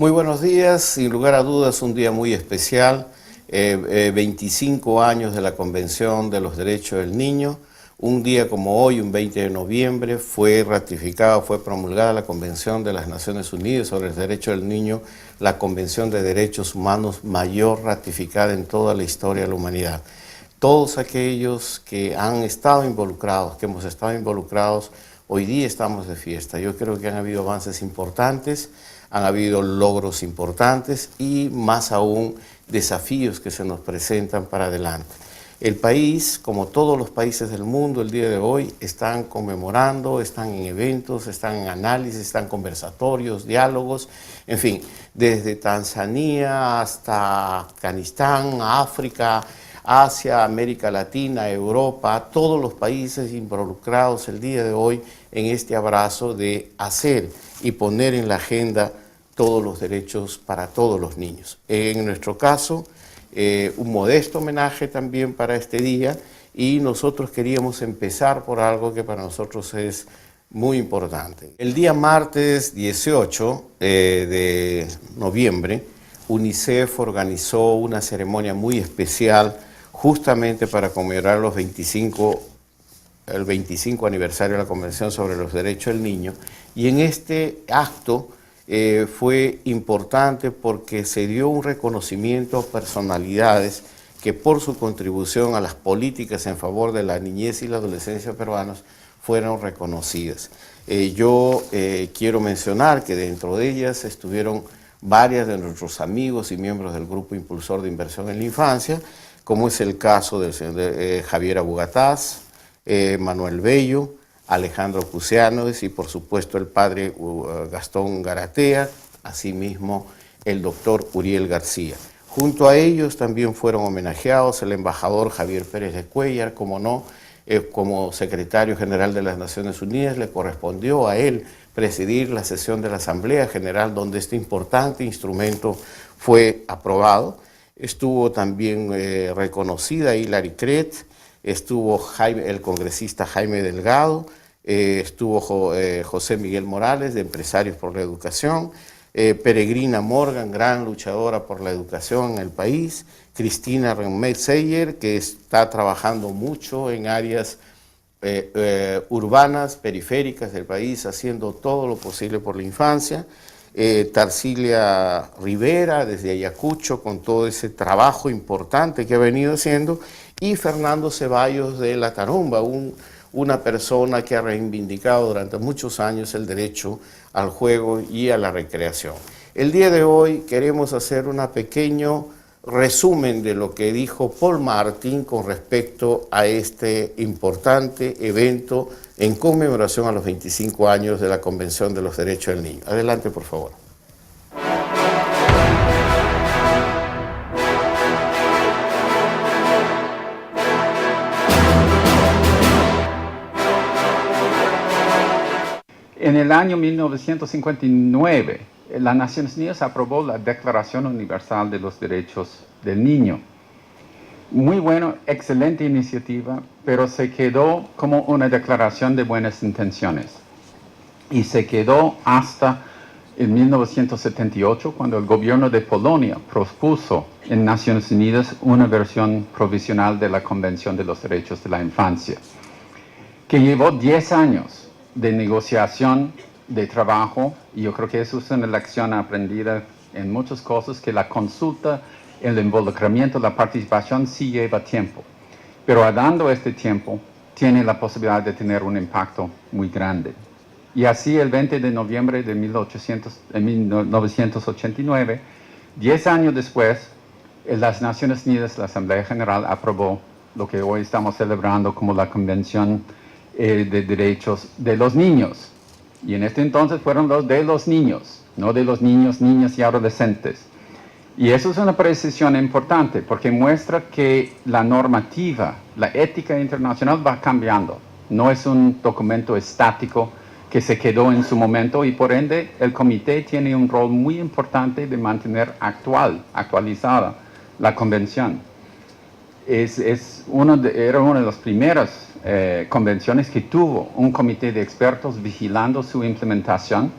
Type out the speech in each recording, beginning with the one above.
Muy buenos días, sin lugar a dudas un día muy especial, 25 años de la Convención de los Derechos del Niño. Un día como hoy, un 20 de noviembre, fue promulgada la Convención de las Naciones Unidas sobre los Derechos del Niño, la Convención de Derechos Humanos mayor ratificada en toda la historia de la humanidad. Todos aquellos que han estado involucrados, que hemos estado involucrados, hoy día estamos de fiesta. Yo creo que han habido avances importantes, han habido logros importantes y más aún desafíos que se nos presentan para adelante. El país, como todos los países del mundo, el día de hoy están conmemorando, están en eventos, están en análisis, están conversatorios, diálogos, en fin, desde Tanzania hasta Afganistán, África, Asia, América Latina, Europa, todos los países involucrados el día de hoy en este abrazo de hacer y poner en la agenda todos los derechos para todos los niños. En nuestro caso, un modesto homenaje también para este día, y nosotros queríamos empezar por algo que para nosotros es muy importante. El día martes 18 de noviembre, UNICEF organizó una ceremonia muy especial justamente para conmemorar el 25 aniversario de la Convención sobre los Derechos del Niño, y en este acto fue importante porque se dio un reconocimiento a personalidades que por su contribución a las políticas en favor de la niñez y la adolescencia peruanos fueron reconocidas. Yo quiero mencionar que dentro de ellas estuvieron varias de nuestros amigos y miembros del Grupo Impulsor de Inversión en la Infancia, como es el caso del señor Javier Abugataz, Manuel Bello, Alejandro Cusianos y por supuesto el padre Gastón Garatea, asimismo el doctor Uriel García. Junto a ellos también fueron homenajeados el embajador Javier Pérez de Cuéllar, como no, como secretario general de las Naciones Unidas, le correspondió a él presidir la sesión de la Asamblea General donde este importante instrumento fue aprobado. Estuvo también reconocida Hilary Cret, estuvo el congresista Jaime Delgado, estuvo José Miguel Morales, de Empresarios por la Educación, Peregrina Morgan, gran luchadora por la educación en el país, Cristina Reumert-Seyer, que está trabajando mucho en áreas urbanas, periféricas del país, haciendo todo lo posible por la infancia, Tarsilia Rivera, desde Ayacucho, con todo ese trabajo importante que ha venido haciendo, y Fernando Ceballos de La Tarumba, una persona que ha reivindicado durante muchos años el derecho al juego y a la recreación. El día de hoy queremos hacer un pequeño resumen de lo que dijo Paul Martin con respecto a este importante evento en conmemoración a los 25 años de la Convención de los Derechos del Niño. Adelante, por favor. En el año 1959, las Naciones Unidas aprobó la Declaración Universal de los Derechos del Niño. Muy bueno, excelente iniciativa, pero se quedó como una declaración de buenas intenciones. Y se quedó hasta en 1978, cuando el gobierno de Polonia propuso en Naciones Unidas una versión provisional de la Convención de los Derechos de la Infancia, que llevó 10 años de negociación, de trabajo, y yo creo que eso es una lección aprendida en muchas cosas, que la consulta, el involucramiento, la participación sí lleva tiempo, pero dando este tiempo tiene la posibilidad de tener un impacto muy grande. Y así el 20 de noviembre de 1989, 10 años después, las Naciones Unidas, la Asamblea General, aprobó lo que hoy estamos celebrando como la Convención de Derechos de los Niños. Y en este entonces fueron los de los niños, no de los niños, niñas y adolescentes. Y eso es una precisión importante porque muestra que la normativa, la ética internacional va cambiando. No es un documento estático que se quedó en su momento, y por ende el comité tiene un rol muy importante de mantener actualizada la convención. Era una de las primeras convenciones que tuvo un comité de expertos vigilando su implementación.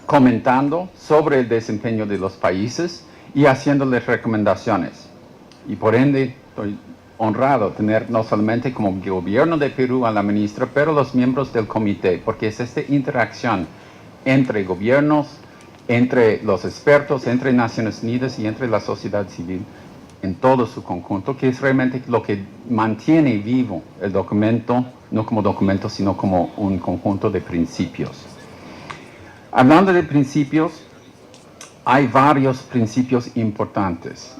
comentando sobre el desempeño de los países y haciéndoles recomendaciones. Y por ende, estoy honrado tener no solamente como gobierno de Perú a la ministra, pero los miembros del comité, porque es esta interacción entre gobiernos, entre los expertos, entre Naciones Unidas y entre la sociedad civil en todo su conjunto, que es realmente lo que mantiene vivo el documento, no como documento, sino como un conjunto de principios. Hablando de principios, hay varios principios importantes.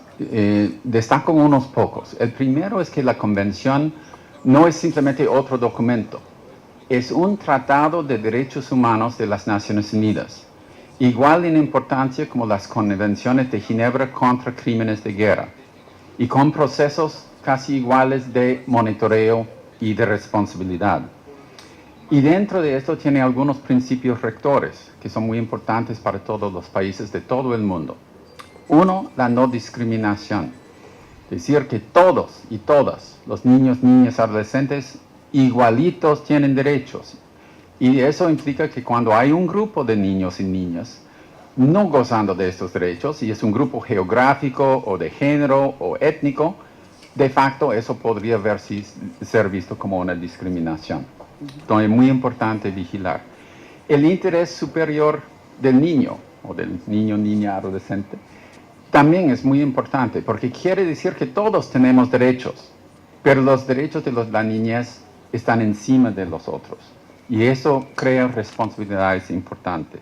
Destaco unos pocos. El primero es que la Convención no es simplemente otro documento. Es un tratado de derechos humanos de las Naciones Unidas, igual en importancia como las Convenciones de Ginebra contra crímenes de guerra, y con procesos casi iguales de monitoreo y de responsabilidad. Y dentro de esto tiene algunos principios rectores que son muy importantes para todos los países de todo el mundo. Uno, la no discriminación. Decir que todos y todas, los niños, niñas, adolescentes, igualitos tienen derechos. Y eso implica que cuando hay un grupo de niños y niñas no gozando de estos derechos, y es un grupo geográfico o de género o étnico, de facto eso podría ser visto como una discriminación. Entonces es muy importante vigilar. El interés superior del niño, o del niño, niña, adolescente, también es muy importante, porque quiere decir que todos tenemos derechos, pero los derechos de la niñez están encima de los otros. Y eso crea responsabilidades importantes.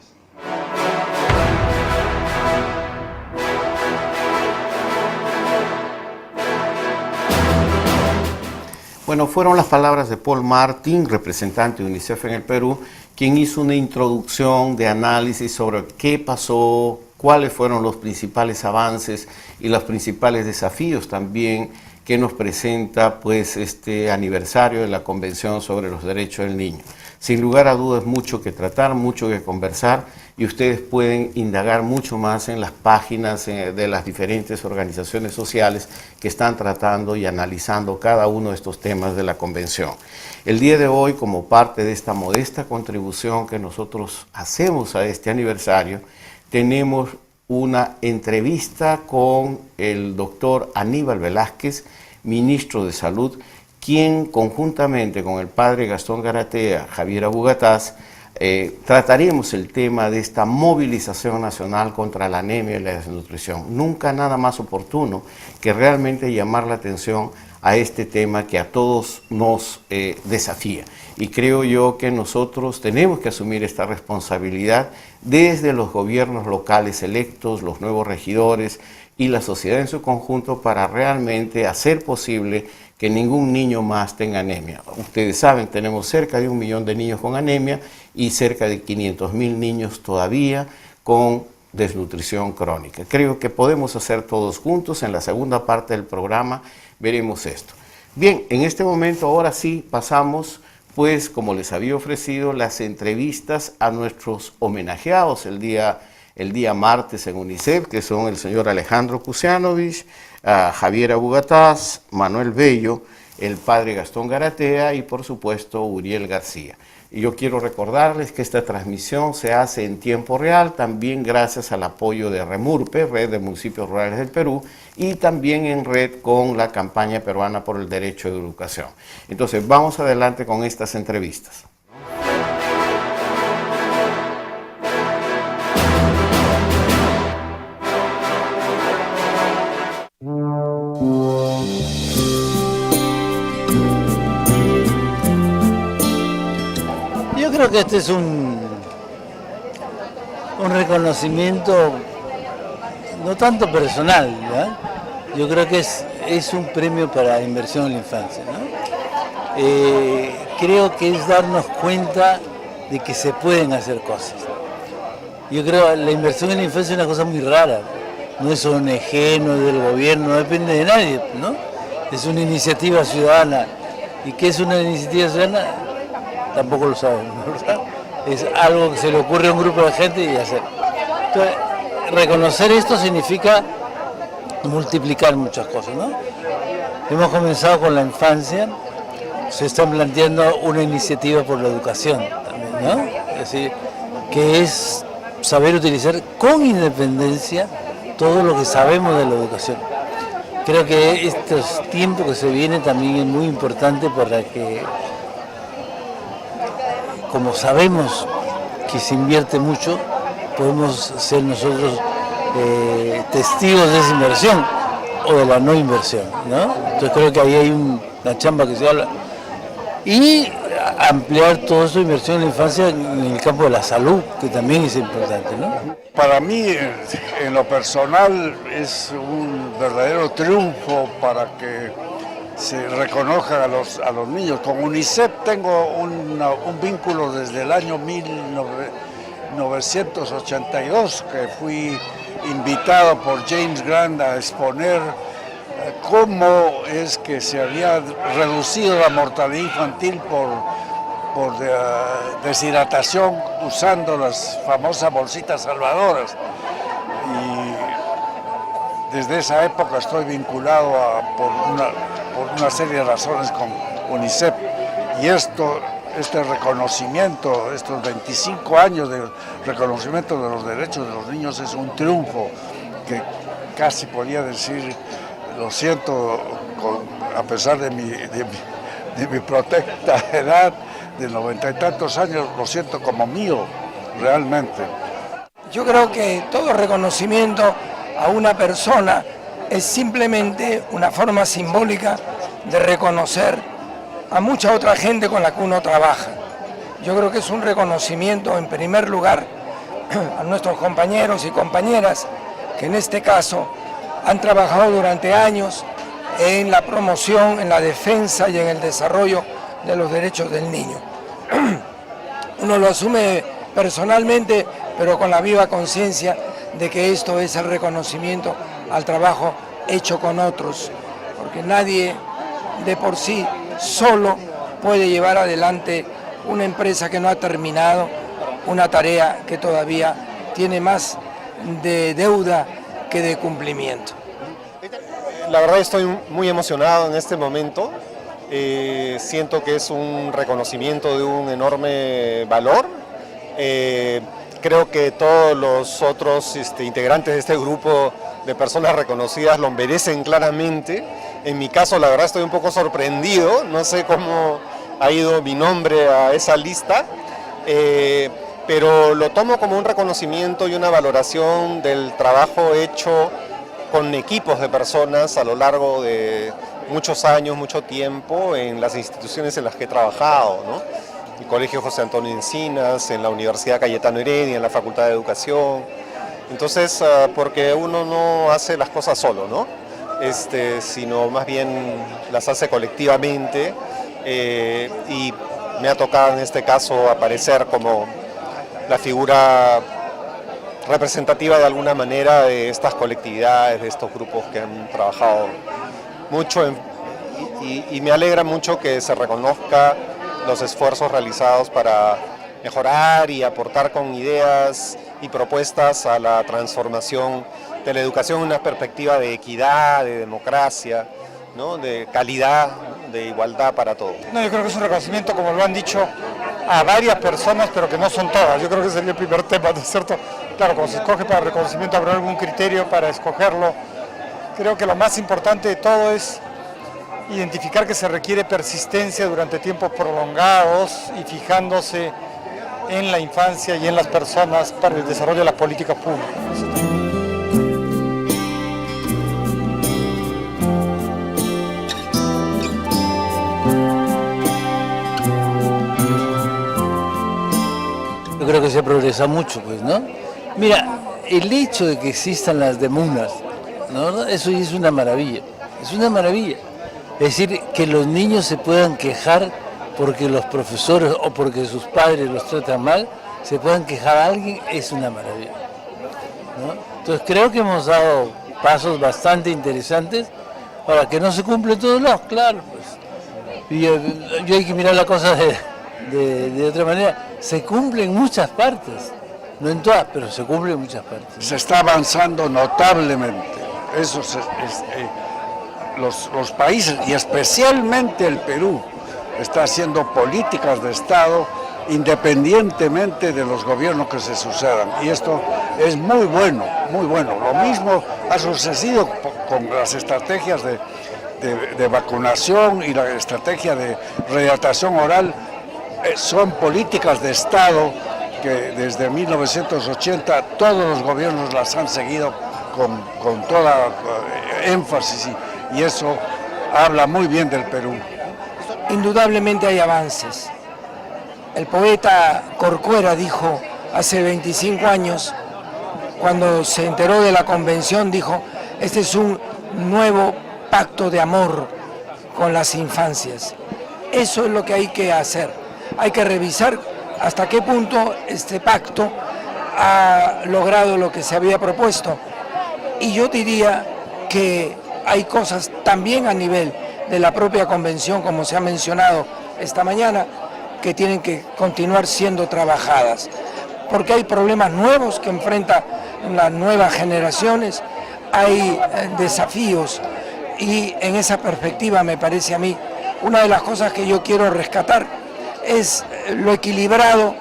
Bueno, fueron las palabras de Paul Martin, representante de UNICEF en el Perú, quien hizo una introducción de análisis sobre qué pasó, cuáles fueron los principales avances y los principales desafíos también que nos presenta pues este aniversario de la Convención sobre los Derechos del Niño. Sin lugar a dudas, mucho que tratar, mucho que conversar, y ustedes pueden indagar mucho más en las páginas de las diferentes organizaciones sociales que están tratando y analizando cada uno de estos temas de la Convención. El día de hoy, como parte de esta modesta contribución que nosotros hacemos a este aniversario, tenemos una entrevista con el doctor Aníbal Velázquez, ministro de Salud, quien conjuntamente con el padre Gastón Garatea, Javiera Bugatás, trataremos el tema de esta movilización nacional contra la anemia y la desnutrición. Nunca nada más oportuno que realmente llamar la atención a este tema que a todos nos desafía. Y creo yo que nosotros tenemos que asumir esta responsabilidad desde los gobiernos locales electos, los nuevos regidores y la sociedad en su conjunto para realmente hacer posible que ningún niño más tenga anemia. Ustedes saben, tenemos cerca de 1 millón de niños con anemia y cerca de 500.000 niños todavía con desnutrición crónica. Creo que podemos hacer todos juntos. En la segunda parte del programa veremos esto. Bien, en este momento ahora sí pasamos, pues como les había ofrecido, las entrevistas a nuestros homenajeados el día martes en UNICEF, que son el señor Alejandro Kusianovich, Javiera Bugatás, Manuel Bello, el padre Gastón Garatea y por supuesto Uriel García. Y yo quiero recordarles que esta transmisión se hace en tiempo real, también gracias al apoyo de REMURPE, Red de Municipios Rurales del Perú, y también en red con la campaña peruana por el derecho de educación. Entonces vamos adelante con estas entrevistas. Yo creo que este es un reconocimiento no tanto personal, ¿verdad? Yo creo que es un premio para la inversión en la infancia, ¿no? Creo que es darnos cuenta de que se pueden hacer cosas. Yo creo que la inversión en la infancia es una cosa muy rara, no es ONG, no es del gobierno, no depende de nadie, ¿no? Es una iniciativa ciudadana. ¿Y qué es una iniciativa ciudadana? Tampoco lo saben, ¿verdad? Es algo que se le ocurre a un grupo de gente y hacer. Entonces, reconocer esto significa multiplicar muchas cosas, ¿no? Hemos comenzado con la infancia, se está planteando una iniciativa por la educación también, ¿no? Es decir, que es saber utilizar con independencia todo lo que sabemos de la educación. Creo que estos tiempos que se vienen también es muy importante para que, como sabemos que se invierte mucho, podemos ser nosotros testigos de esa inversión o de la no inversión, ¿no? Entonces creo que ahí hay una chamba que se habla. Y ampliar toda esa inversión en la infancia en el campo de la salud, que también es importante, ¿no? Para mí, en lo personal, es un verdadero triunfo para que se reconozcan a los niños. Con UNICEF tengo un vínculo desde el año 1982, que fui invitado por James Grant a exponer cómo es que se había reducido la mortalidad infantil por deshidratación usando las famosas bolsitas salvadoras. Y desde esa época estoy vinculado por una serie de razones con UNICEF. Y este reconocimiento, estos 25 años de reconocimiento de los derechos de los niños es un triunfo que casi podía decir, lo siento, a pesar de mi protecta edad de 90 y tantos años, lo siento como mío, realmente. Yo creo que todo reconocimiento a una persona es simplemente una forma simbólica de reconocer a mucha otra gente con la que uno trabaja. Yo creo que es un reconocimiento, en primer lugar, a nuestros compañeros y compañeras que en este caso han trabajado durante años en la promoción, en la defensa y en el desarrollo de los derechos del niño. Uno lo asume personalmente, pero con la viva conciencia de que esto es el reconocimiento al trabajo hecho con otros, porque nadie de por sí solo puede llevar adelante una empresa que no ha terminado, una tarea que todavía tiene más de deuda que de cumplimiento. La verdad estoy muy emocionado en este momento. Siento que es un reconocimiento de un enorme valor. Creo que todos los otros integrantes de este grupo de personas reconocidas lo merecen claramente. En mi caso, la verdad, estoy un poco sorprendido. No sé cómo ha ido mi nombre a esa lista, pero lo tomo como un reconocimiento y una valoración del trabajo hecho con equipos de personas a lo largo de muchos años, mucho tiempo, en las instituciones en las que he trabajado, ¿no? El Colegio José Antonio Encinas, en la Universidad Cayetano Heredia, en la Facultad de Educación. Entonces, porque uno no hace las cosas solo, ¿no? Sino más bien las hace colectivamente, y me ha tocado en este caso aparecer como la figura representativa de alguna manera de estas colectividades, de estos grupos que han trabajado mucho y me alegra mucho que se reconozca los esfuerzos realizados para mejorar y aportar con ideas y propuestas a la transformación de la educación en una perspectiva de equidad, de democracia, ¿no? De calidad, de igualdad para todos. No, yo creo que es un reconocimiento, como lo han dicho, a varias personas, pero que no son todas. Yo creo que sería el primer tema, ¿no es cierto? Claro, cuando se escoge para reconocimiento habrá algún criterio para escogerlo. Creo que lo más importante de todo es identificar que se requiere persistencia durante tiempos prolongados y fijándose en la infancia y en las personas para el desarrollo de las políticas públicas, ¿no es cierto? Yo creo que se progresa mucho, pues, ¿no? Mira, el hecho de que existan las demunas, ¿no? Eso es una maravilla, es una maravilla. Es decir, que los niños se puedan quejar porque los profesores o porque sus padres los tratan mal, se puedan quejar a alguien, es una maravilla, ¿no? Entonces creo que hemos dado pasos bastante interesantes para que no se cumplen todos lados, claro, pues. Y yo hay que mirar la cosa de otra manera. Se cumplen en muchas partes, no en todas, pero se cumplen en muchas partes, ¿no? Se está avanzando notablemente. Eso los países, y especialmente el Perú, está haciendo políticas de Estado independientemente de los gobiernos que se sucedan. Y esto es muy bueno, muy bueno. Lo mismo ha sucedido con las estrategias de vacunación y la estrategia de rehidratación oral. Son políticas de Estado que desde 1980 todos los gobiernos las han seguido con toda énfasis y eso habla muy bien del Perú. Indudablemente hay avances. El poeta Corcuera dijo hace 25 años, cuando se enteró de la convención, dijo, este es un nuevo pacto de amor con las infancias. Eso es lo que hay que hacer. Hay que revisar hasta qué punto este pacto ha logrado lo que se había propuesto. Y yo diría que hay cosas también a nivel de la propia convención, como se ha mencionado esta mañana, que tienen que continuar siendo trabajadas, porque hay problemas nuevos que enfrentan las nuevas generaciones, hay desafíos, y en esa perspectiva me parece a mí, una de las cosas que yo quiero rescatar es lo equilibrado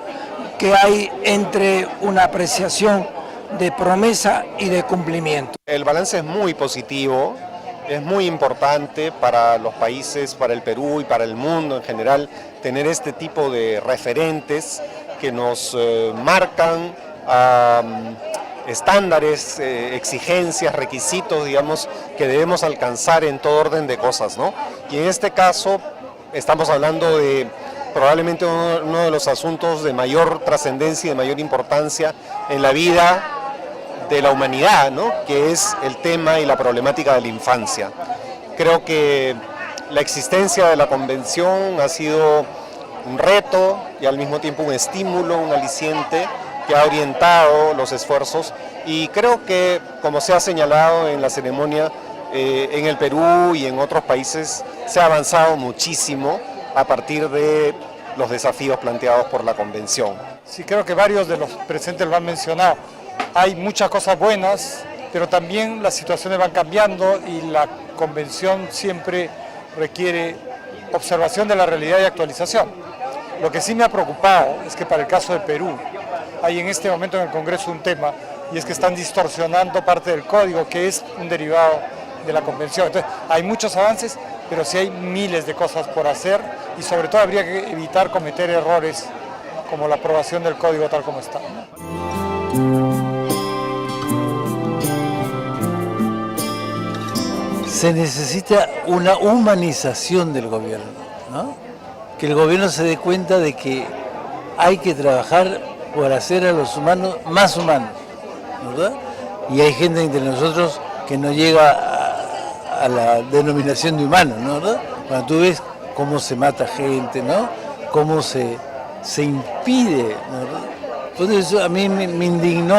que hay entre una apreciación de promesa y de cumplimiento. El balance es muy positivo. Es muy importante para los países, para el Perú y para el mundo en general, tener este tipo de referentes que nos marcan estándares, exigencias, requisitos, digamos, que debemos alcanzar en todo orden de cosas, ¿no? Y en este caso estamos hablando de probablemente uno de los asuntos de mayor trascendencia y de mayor importancia en la vida de la humanidad, ¿no? Que es el tema y la problemática de la infancia. Creo que la existencia de la convención ha sido un reto y al mismo tiempo un estímulo, un aliciente que ha orientado los esfuerzos, y creo que, como se ha señalado en la ceremonia, en el Perú y en otros países se ha avanzado muchísimo a partir de los desafíos planteados por la convención. Sí, creo que varios de los presentes lo han mencionado. Hay muchas cosas buenas, pero también las situaciones van cambiando y la convención siempre requiere observación de la realidad y actualización. Lo que sí me ha preocupado es que para el caso de Perú hay en este momento en el Congreso un tema, y es que están distorsionando parte del código que es un derivado de la convención. Entonces hay muchos avances, pero sí hay miles de cosas por hacer y sobre todo habría que evitar cometer errores como la aprobación del código tal como está, ¿no? Se necesita una humanización del gobierno, ¿no? Que el gobierno se dé cuenta de que hay que trabajar por hacer a los humanos más humanos, ¿verdad? Y hay gente entre nosotros que no llega a la denominación de humano, ¿no? ¿Verdad? Cuando tú ves cómo se mata gente, ¿no? Cómo se impide, ¿no? Entonces a mí me indignó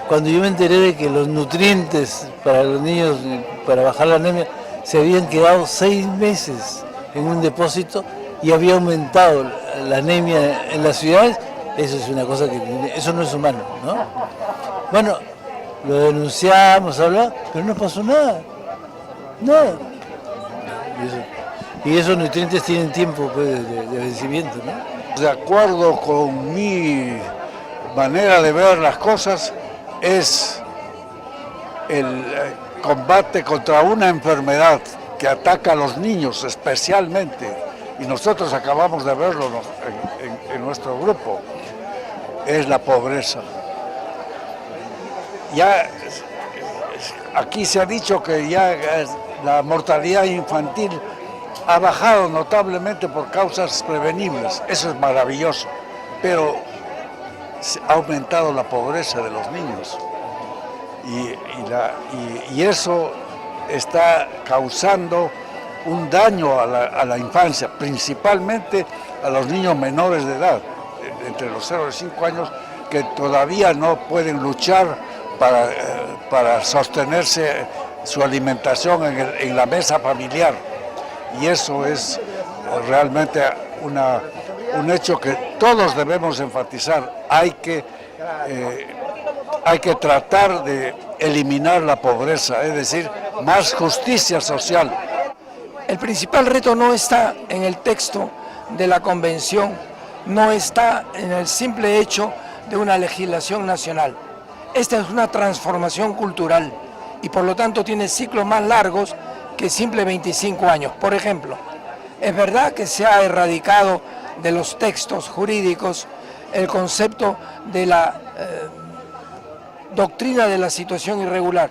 cuando yo me enteré de que los nutrientes para los niños, para bajar la anemia, se habían quedado 6 meses en un depósito y había aumentado la anemia en las ciudades. Eso es una cosa que, eso no es humano, ¿no? Bueno, lo denunciamos, hablamos, pero no pasó nada, nada. Y esos nutrientes tienen tiempo, pues, de vencimiento, ¿no? De acuerdo con mi manera de ver las cosas, es el combate contra una enfermedad que ataca a los niños especialmente, y nosotros acabamos de verlo en nuestro grupo, es la pobreza. Ya aquí se ha dicho que ya la mortalidad infantil ha bajado notablemente por causas prevenibles, eso es maravilloso, pero ha aumentado la pobreza de los niños y eso está causando un daño a la infancia, principalmente a los niños menores de edad, entre los 0 y 5 años, que todavía no pueden luchar para sostenerse su alimentación en la mesa familiar. Y eso es realmente un hecho que todos debemos enfatizar. Hay que tratar de eliminar la pobreza, es decir, más justicia social. El principal reto no está en el texto de la convención no está en el simple hecho de una legislación nacional. Esta es una transformación cultural y por lo tanto tiene ciclos más largos que simple 25 años. Por ejemplo, es verdad que se ha erradicado de los textos jurídicos el concepto de la doctrina de la situación irregular,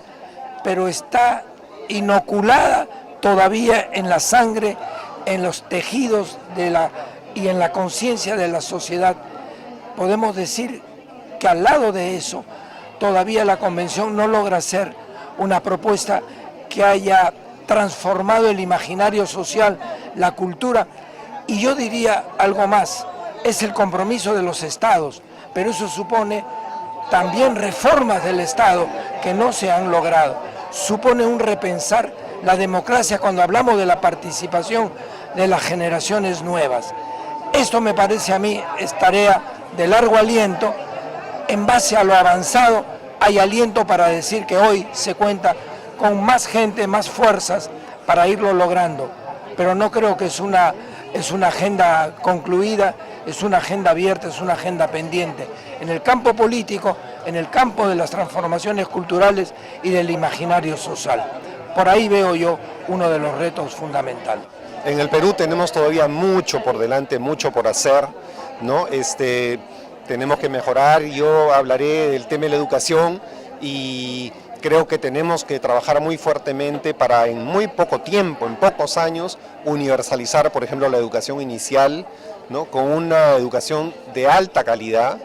pero está inoculada todavía en la sangre, en los tejidos y en la conciencia de la sociedad. Podemos decir que al lado de eso, todavía la Convención no logra ser una propuesta que haya transformado el imaginario social, la cultura, y yo diría algo más, es el compromiso de los estados, pero eso supone también reformas del Estado que no se han logrado, supone un repensar la democracia cuando hablamos de la participación de las generaciones nuevas. Esto me parece a mí es tarea de largo aliento. En base a lo avanzado hay aliento para decir que hoy se cuenta con más gente, más fuerzas para irlo logrando, pero no creo que es una agenda concluida, es una agenda abierta, es una agenda pendiente. En el campo político, en el campo de las transformaciones culturales y del imaginario social. Por ahí veo yo uno de los retos fundamentales. En el Perú tenemos todavía mucho por delante, mucho por hacer, ¿no? Tenemos que mejorar. Yo hablaré del tema de la educación y creo que tenemos que trabajar muy fuertemente para en muy poco tiempo, en pocos años, universalizar, por ejemplo, la educación inicial, ¿no? Con una educación de alta calidad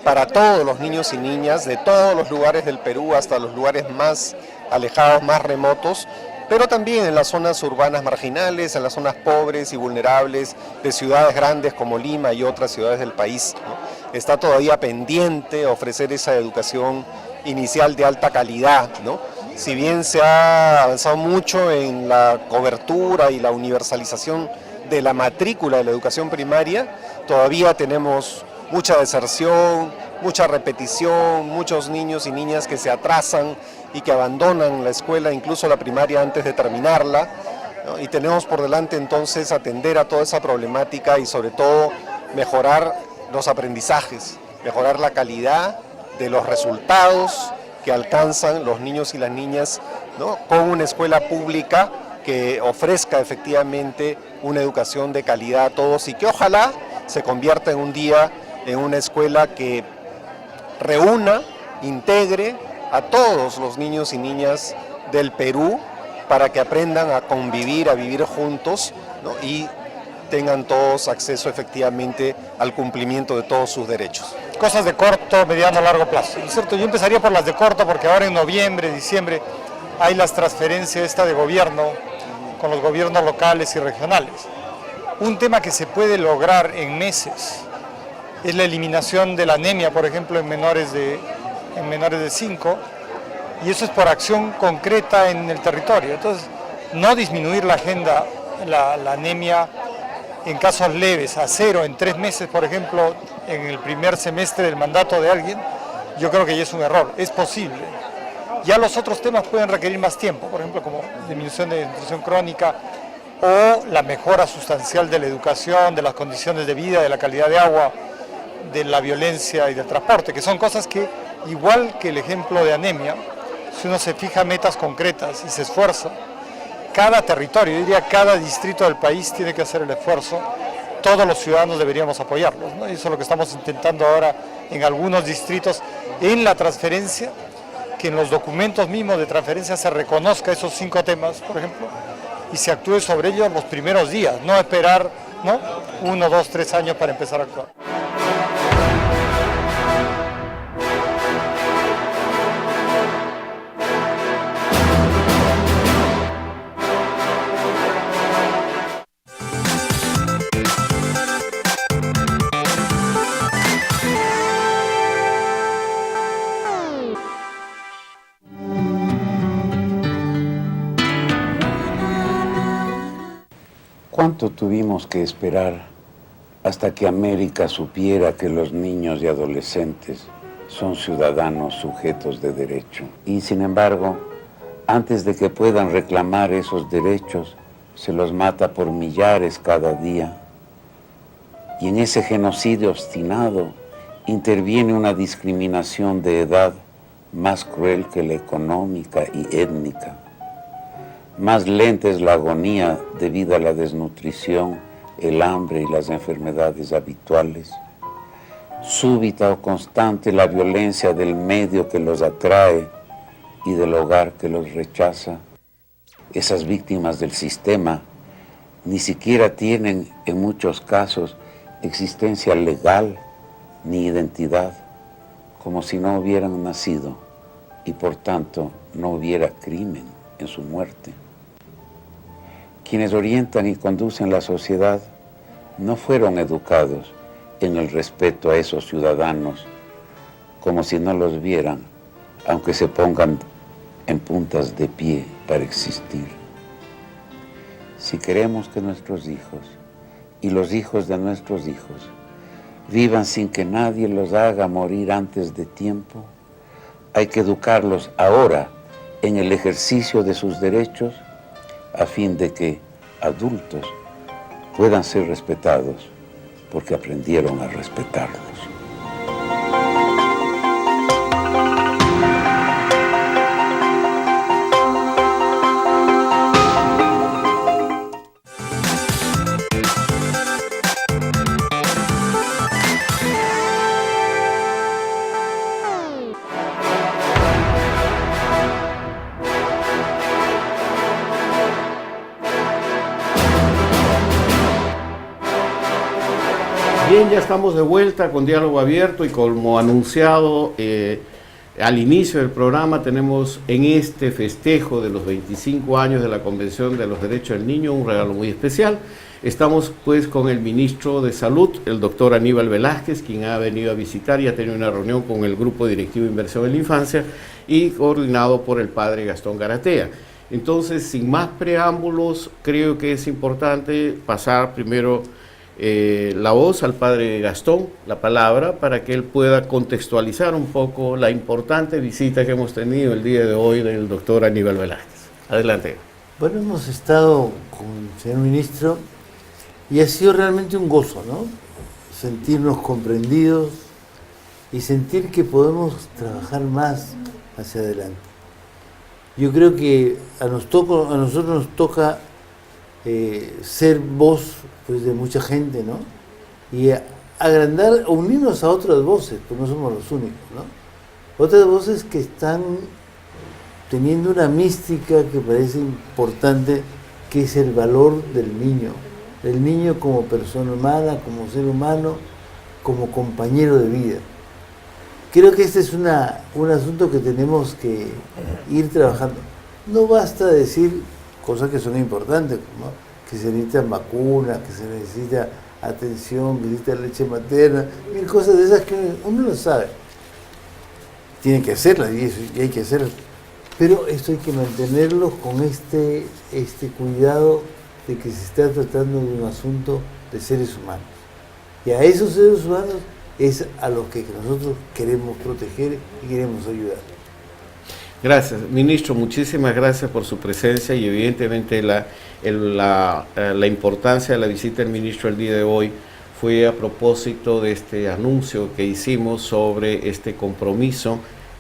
para todos los niños y niñas de todos los lugares del Perú, hasta los lugares más alejados, más remotos, pero también en las zonas urbanas marginales, en las zonas pobres y vulnerables de ciudades grandes como Lima y otras ciudades del país, ¿no? Está todavía pendiente ofrecer esa educación inicial de alta calidad, ¿no? Si bien se ha avanzado mucho en la cobertura y la universalización de la matrícula de la educación primaria, todavía tenemos mucha deserción, mucha repetición, muchos niños y niñas que se atrasan y que abandonan la escuela, incluso la primaria, antes de terminarla, ¿no? Y tenemos por delante entonces atender a toda esa problemática y sobre todo mejorar los aprendizajes, mejorar la calidad de los resultados que alcanzan los niños y las niñas, ¿no? Con una escuela pública que ofrezca efectivamente una educación de calidad a todos y que ojalá se convierta en un día en una escuela que reúna, integre a todos los niños y niñas del Perú para que aprendan a convivir, a vivir juntos, ¿no? Y tengan todos acceso efectivamente al cumplimiento de todos sus derechos. Cosas de corto, mediano, largo plazo, ¿cierto? Yo empezaría por las de corto porque ahora en noviembre, diciembre hay las transferencias de gobierno con los gobiernos locales y regionales. Un tema que se puede lograr en meses es la eliminación de la anemia, por ejemplo, en menores de 5, y eso es por acción concreta en el territorio. Entonces, no disminuir la anemia en casos leves a 0 en 3 meses, por ejemplo, en el primer semestre del mandato de alguien, yo creo que ya es un error, es posible. Ya los otros temas pueden requerir más tiempo, por ejemplo, como disminución de nutrición crónica o la mejora sustancial de la educación, de las condiciones de vida, de la calidad de agua, de la violencia y del transporte, que son cosas que, igual que el ejemplo de anemia, si uno se fija metas concretas y se esfuerza, cada territorio, yo diría cada distrito del país tiene que hacer el esfuerzo, todos los ciudadanos deberíamos apoyarlos, ¿no? Y eso es lo que estamos intentando ahora en algunos distritos, en la transferencia, que en los documentos mismos de transferencia se reconozca esos 5 temas, por ejemplo, y se actúe sobre ellos los primeros días, no esperar, ¿no? 1, 2, 3 años para empezar a actuar. ¿Cuánto tuvimos que esperar hasta que América supiera que los niños y adolescentes son ciudadanos sujetos de derecho? Y sin embargo, antes de que puedan reclamar esos derechos, se los mata por millares cada día. Y en ese genocidio obstinado interviene una discriminación de edad más cruel que la económica y étnica. Más lenta es la agonía debido a la desnutrición, el hambre y las enfermedades habituales. Súbita o constante la violencia del medio que los atrae y del hogar que los rechaza. Esas víctimas del sistema ni siquiera tienen, en muchos casos, existencia legal ni identidad, como si no hubieran nacido y por tanto no hubiera crimen en su muerte. Quienes orientan y conducen la sociedad no fueron educados en el respeto a esos ciudadanos, como si no los vieran, aunque se pongan en puntas de pie para existir. Si queremos que nuestros hijos y los hijos de nuestros hijos vivan sin que nadie los haga morir antes de tiempo, hay que educarlos ahora en el ejercicio de sus derechos a fin de que adultos puedan ser respetados porque aprendieron a respetarlos. Bien, ya estamos de vuelta con Diálogo Abierto y como anunciado al inicio del programa tenemos en este festejo de los 25 años de la Convención de los Derechos del Niño un regalo muy especial. Estamos pues con el ministro de Salud, el doctor Aníbal Velázquez, quien ha venido a visitar y ha tenido una reunión con el Grupo Directivo de Inversión en la Infancia y coordinado por el padre Gastón Garatea. Entonces, sin más preámbulos, creo que es importante pasar primero la voz al padre Gastón, la palabra, para que él pueda contextualizar un poco la importante visita que hemos tenido el día de hoy del doctor Aníbal Velázquez. Adelante. Bueno, hemos estado con el señor ministro y ha sido realmente un gozo, ¿no? Sentirnos comprendidos y sentir que podemos trabajar más hacia adelante. Yo creo que a nosotros nos toca ser voz pues, de mucha gente, ¿no? Y agrandar, unirnos a otras voces, pues no somos los únicos, ¿no? Otras voces que están teniendo una mística que parece importante, que es el valor del niño como persona humana, como ser humano, como compañero de vida. Creo que este es un asunto que tenemos que ir trabajando. No basta decir cosas que son importantes, como que se necesitan vacunas, que se necesita atención, que se necesita leche materna, mil cosas de esas que uno lo sabe. Tienen que hacerlas y hay que hacerlas. Pero esto hay que mantenerlo con este cuidado de que se está tratando de un asunto de seres humanos. Y a esos seres humanos es a los que nosotros queremos proteger y queremos ayudar. Gracias, ministro, muchísimas gracias por su presencia y evidentemente la importancia de la visita del ministro el día de hoy fue a propósito de este anuncio que hicimos sobre este compromiso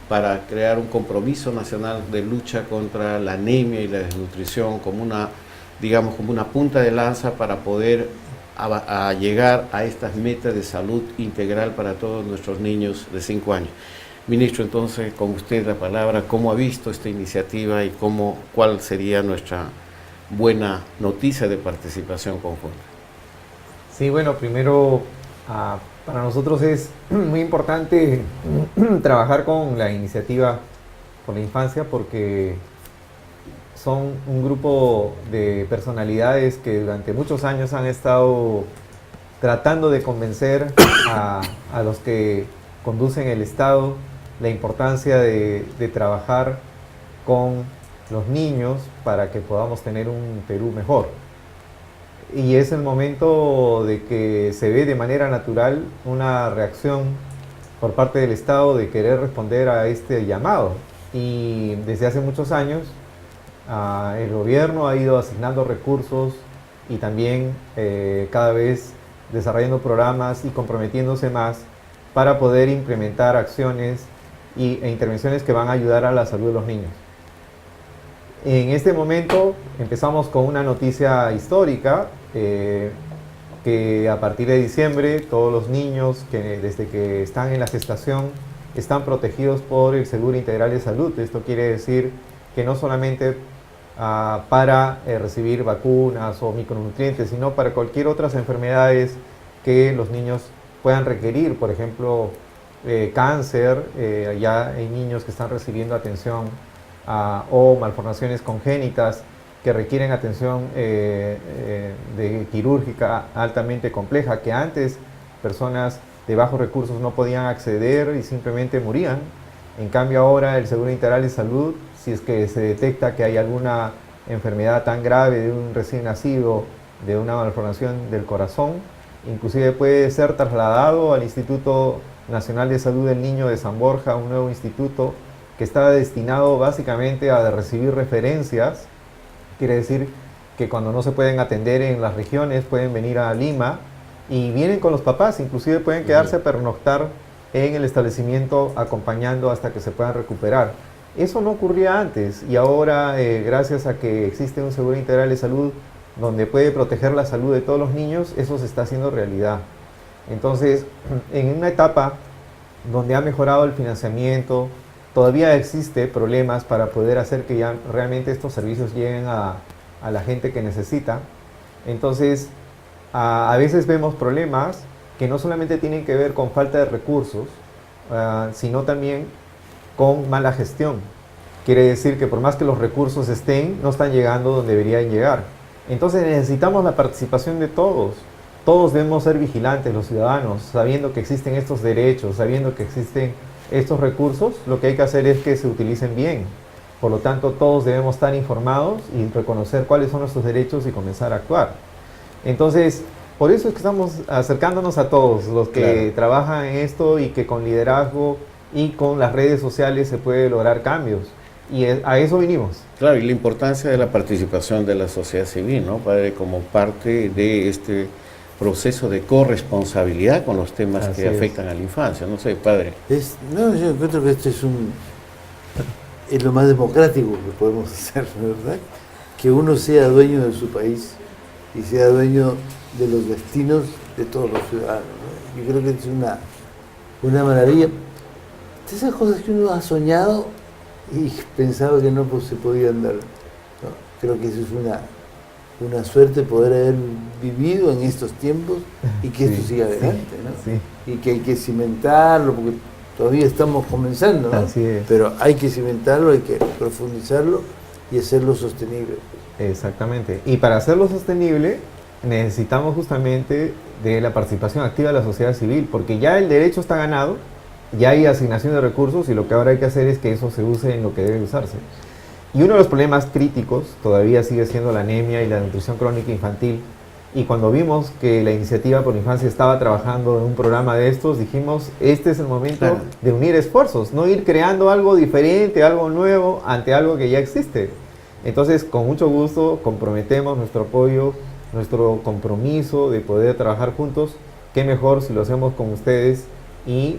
para crear un compromiso nacional de lucha contra la anemia y la desnutrición como una punta de lanza para poder llegar a estas metas de salud integral para todos nuestros niños de 5 años. Ministro, entonces, con usted la palabra, ¿cómo ha visto esta iniciativa y cuál sería nuestra buena noticia de participación conjunta? Sí, bueno, primero, para nosotros es muy importante trabajar con la iniciativa por la infancia porque son un grupo de personalidades que durante muchos años han estado tratando de convencer a los que conducen el Estado la importancia de trabajar con los niños para que podamos tener un Perú mejor. Y es el momento de que se ve de manera natural una reacción por parte del Estado de querer responder a este llamado. Y desde hace muchos años el gobierno ha ido asignando recursos y también cada vez desarrollando programas y comprometiéndose más para poder implementar acciones e intervenciones que van a ayudar a la salud de los niños. En este momento empezamos con una noticia histórica, que a partir de diciembre todos los niños que desde que están en la gestación están protegidos por el Seguro Integral de Salud. Esto quiere decir que no solamente para recibir vacunas o micronutrientes, sino para cualquier otras enfermedades que los niños puedan requerir, por ejemplo, cáncer, ya hay niños que están recibiendo atención o malformaciones congénitas que requieren atención de quirúrgica altamente compleja, que antes personas de bajos recursos no podían acceder y simplemente morían. En cambio ahora el Seguro Integral de Salud, si es que se detecta que hay alguna enfermedad tan grave de un recién nacido, de una malformación del corazón, inclusive puede ser trasladado al Instituto Nacional de Salud del Niño de San Borja, un nuevo instituto que está destinado básicamente a recibir referencias. Quiere decir que cuando no se pueden atender en las regiones pueden venir a Lima y vienen con los papás, inclusive pueden quedarse a pernoctar en el establecimiento acompañando hasta que se puedan recuperar. Eso no ocurría antes y ahora gracias a que existe un Seguro Integral de Salud donde puede proteger la salud de todos los niños, eso se está haciendo realidad. Entonces, en una etapa donde ha mejorado el financiamiento, todavía existe problemas para poder hacer que ya realmente estos servicios lleguen a la gente que necesita. Entonces, a veces vemos problemas que no solamente tienen que ver con falta de recursos, sino también con mala gestión. Quiere decir que por más que los recursos estén, no están llegando donde deberían llegar. Entonces necesitamos la participación de todos. Todos debemos ser vigilantes, los ciudadanos, sabiendo que existen estos derechos, sabiendo que existen estos recursos. Lo que hay que hacer es que se utilicen bien. Por lo tanto, todos debemos estar informados y reconocer cuáles son nuestros derechos y comenzar a actuar. Entonces, por eso es que estamos acercándonos a todos los que trabajan en esto y que con liderazgo y con las redes sociales se puede lograr cambios. Y a eso vinimos. Claro, y la importancia de la participación de la sociedad civil, ¿no, padre? Como parte de este proceso de corresponsabilidad con los temas que afectan a la infancia. No sé, padre. No, yo encuentro que esto es lo más democrático que podemos hacer, ¿verdad? Que uno sea dueño de su país y sea dueño de los destinos de todos los ciudadanos, ¿no? Yo creo que es una maravilla. De esas cosas que uno ha soñado y pensaba que no se podían dar, ¿no? Creo que eso es una suerte poder haber vivido en estos tiempos y que esto siga adelante, ¿no? Y que hay que cimentarlo, porque todavía estamos comenzando, ¿no? Así es. Pero hay que cimentarlo, hay que profundizarlo y hacerlo sostenible. Exactamente. Y para hacerlo sostenible necesitamos justamente de la participación activa de la sociedad civil, porque ya el derecho está ganado, ya hay asignación de recursos y lo que ahora hay que hacer es que eso se use en lo que debe usarse. Y uno de los problemas críticos todavía sigue siendo la anemia y la nutrición crónica infantil. Y cuando vimos que la Iniciativa por la Infancia estaba trabajando en un programa de estos, dijimos, este es el momento de unir esfuerzos, no ir creando algo diferente, algo nuevo, ante algo que ya existe. Entonces, con mucho gusto, comprometemos nuestro apoyo, nuestro compromiso de poder trabajar juntos. Qué mejor si lo hacemos con ustedes y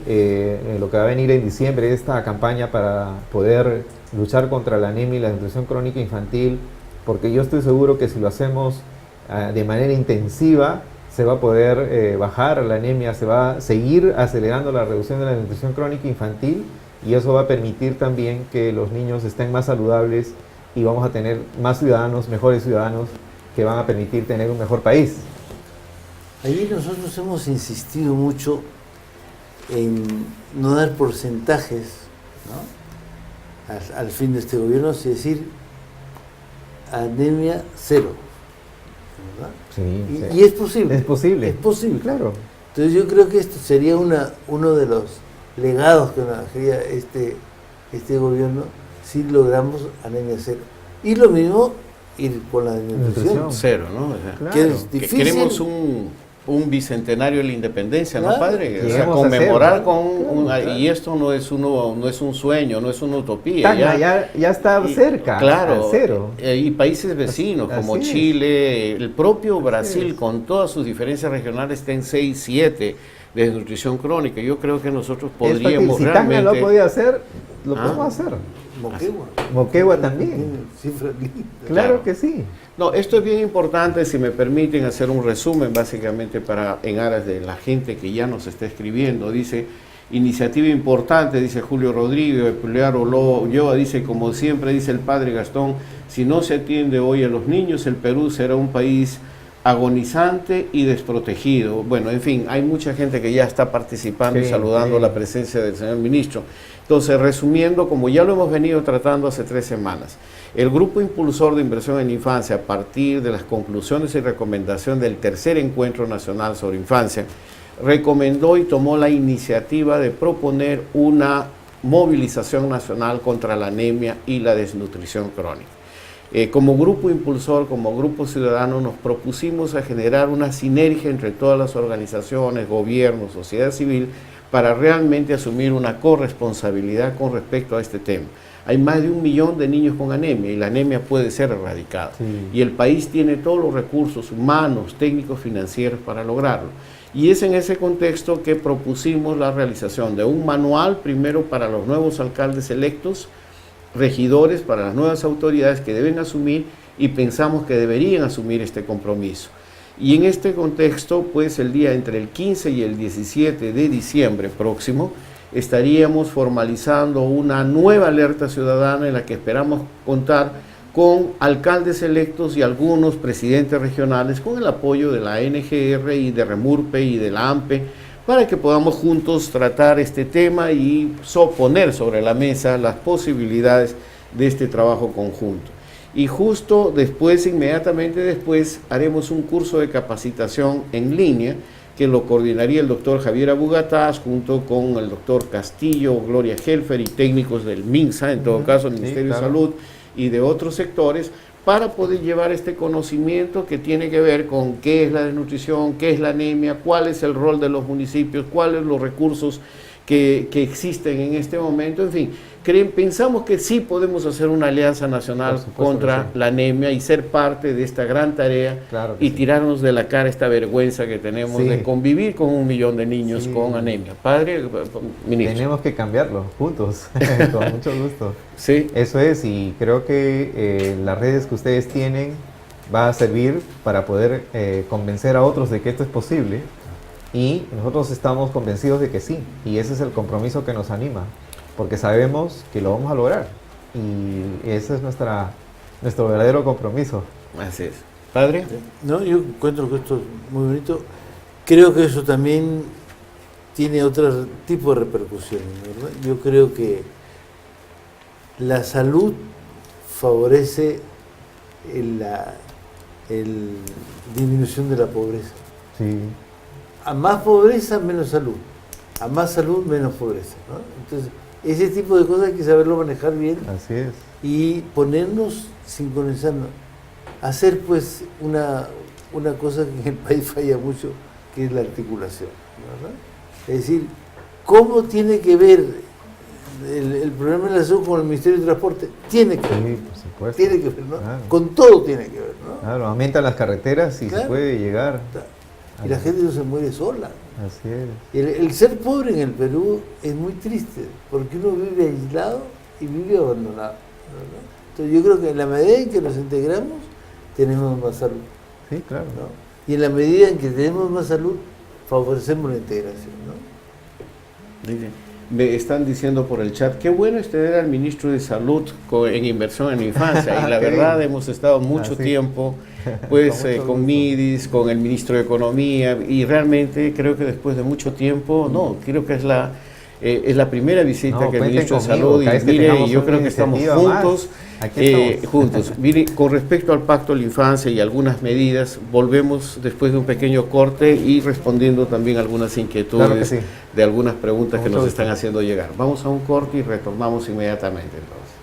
lo que va a venir en diciembre, esta campaña para poder luchar contra la anemia y la nutrición crónica infantil, porque yo estoy seguro que si lo hacemos de manera intensiva, se va a poder bajar la anemia, se va a seguir acelerando la reducción de la nutrición crónica infantil y eso va a permitir también que los niños estén más saludables y vamos a tener más ciudadanos, mejores ciudadanos, que van a permitir tener un mejor país. Allí nosotros hemos insistido mucho en no dar porcentajes, ¿no? al fin de este gobierno, es decir, anemia cero, ¿verdad? Sí, y es posible. Es posible. Es posible. Claro. Entonces yo creo que esto sería uno de los legados que nos dejaría este gobierno si logramos anemia cero. Y lo mismo ir con la nutrición. Cero, ¿no? O sea, claro. Que es difícil. Queremos un un bicentenario de la independencia, ¿no, Claro. padre? O sea, Lleguemos a conmemorar hacer, con claro. y esto no es un sueño, no es una utopía. Tacna ya está y- cerca, claro, al cero. Y países vecinos como así es. Chile, el propio Brasil, es. con todas sus diferencias regionales, está en 6, 7 de desnutrición crónica. Yo creo que nosotros Es fácil, podríamos si Tacna lo ha realmente... podido hacer, lo Ah. podemos hacer. Moquegua. Moquegua también. Tiene cifras lindas. Claro que sí. No, esto es bien importante, si me permiten hacer un resumen básicamente en aras de la gente que ya nos está escribiendo. Dice, iniciativa importante, dice Julio Rodríguez, Peculiar Ulloa, dice, como siempre dice el padre Gastón, si no se atiende hoy a los niños, el Perú será un país agonizante y desprotegido. Bueno, en fin, hay mucha gente que ya está participando y Sí, saludando sí. la presencia del señor ministro. Entonces, resumiendo, como ya lo hemos venido tratando hace 3 semanas, el Grupo Impulsor de Inversión en Infancia, a partir de las conclusiones y recomendaciones del tercer Encuentro Nacional sobre Infancia, recomendó y tomó la iniciativa de proponer una movilización nacional contra la anemia y la desnutrición crónica. Como grupo impulsor, como grupo ciudadano, nos propusimos a generar una sinergia entre todas las organizaciones, gobiernos, sociedad civil, para realmente asumir una corresponsabilidad con respecto a este tema. Hay más de 1 millón de niños con anemia y la anemia puede ser erradicada. Sí. Y el país tiene todos los recursos humanos, técnicos, financieros para lograrlo. Y es en ese contexto que propusimos la realización de un manual, primero para los nuevos alcaldes electos, regidores, para las nuevas autoridades que deben asumir, y pensamos que deberían asumir este compromiso. Y en este contexto, pues el día entre el 15 y el 17 de diciembre próximo, estaríamos formalizando una nueva alerta ciudadana en la que esperamos contar con alcaldes electos y algunos presidentes regionales, con el apoyo de la NGR y de Remurpe y de la AMPE, para que podamos juntos tratar este tema y poner sobre la mesa las posibilidades de este trabajo conjunto. Y justo después, inmediatamente después, haremos un curso de capacitación en línea que lo coordinaría el doctor Javier Abugataz junto con el doctor Castillo, Gloria Helfer y técnicos del MINSA, en todo caso el Sí, Ministerio claro. de Salud y de otros sectores, para poder llevar este conocimiento que tiene que ver con qué es la desnutrición, qué es la anemia, cuál es el rol de los municipios, cuáles son los recursos que existen en este momento. En fin, pensamos que sí podemos hacer una alianza nacional Por supuesto contra que sí. la anemia y ser parte de esta gran tarea Claro que y sí. tirarnos de la cara esta vergüenza que tenemos Sí. de convivir con 1 millón de niños Sí. con anemia. Padre, ministro. Tenemos que cambiarlo juntos, con mucho gusto. Sí. Eso es, y creo que las redes que ustedes tienen va a servir para poder convencer a otros de que esto es posible, y nosotros estamos convencidos de que sí, y ese es el compromiso que nos anima, porque sabemos que lo vamos a lograr, y ese es nuestro verdadero compromiso. Así es. Padre. No, yo encuentro que esto es muy bonito. Creo que eso también tiene otro tipo de repercusiones, ¿verdad? Yo creo que la salud favorece la disminución de la pobreza. Sí, A más pobreza, menos salud. A más salud, menos pobreza, ¿no? Entonces, ese tipo de cosas hay que saberlo manejar bien así es. y ponernos, sincronizarnos. Hacer pues una cosa que en el país falla mucho, que es la articulación, ¿verdad? Es decir, ¿cómo tiene que ver el problema de la salud con el Ministerio de Transporte? Tiene que ver, Sí, por supuesto. tiene que ver, ¿no? Claro. Con todo tiene que ver, ¿no? Claro, aumentan las carreteras y se Claro. puede llegar. Y la gente no se muere sola. Así es. El ser pobre en el Perú es muy triste, porque uno vive aislado y vive abandonado, ¿verdad? Entonces yo creo que en la medida en que nos integramos, tenemos más salud, Sí, claro. ¿no? Y en la medida en que tenemos más salud, favorecemos la integración, ¿no? Me están diciendo por el chat, qué bueno es tener al ministro de Salud en inversión en infancia. Y la Qué verdad bien. hemos estado mucho sí. tiempo pues Con mucho con gusto. MIDIS, con el ministro de Economía, y realmente creo que después de mucho tiempo, no, creo que es la primera visita No, que el cuenten ministro de conmigo, Salud, y cada vez que mire, tengamos yo una creo que estamos iniciativa más, juntos. aquí estamos. Juntos. Mire, con respecto al Pacto de la Infancia y algunas medidas, volvemos después de un pequeño corte y respondiendo también algunas inquietudes Claro que sí. de algunas preguntas Con que mucho nos gusto. están haciendo llegar. Vamos a un corte y retornamos inmediatamente entonces.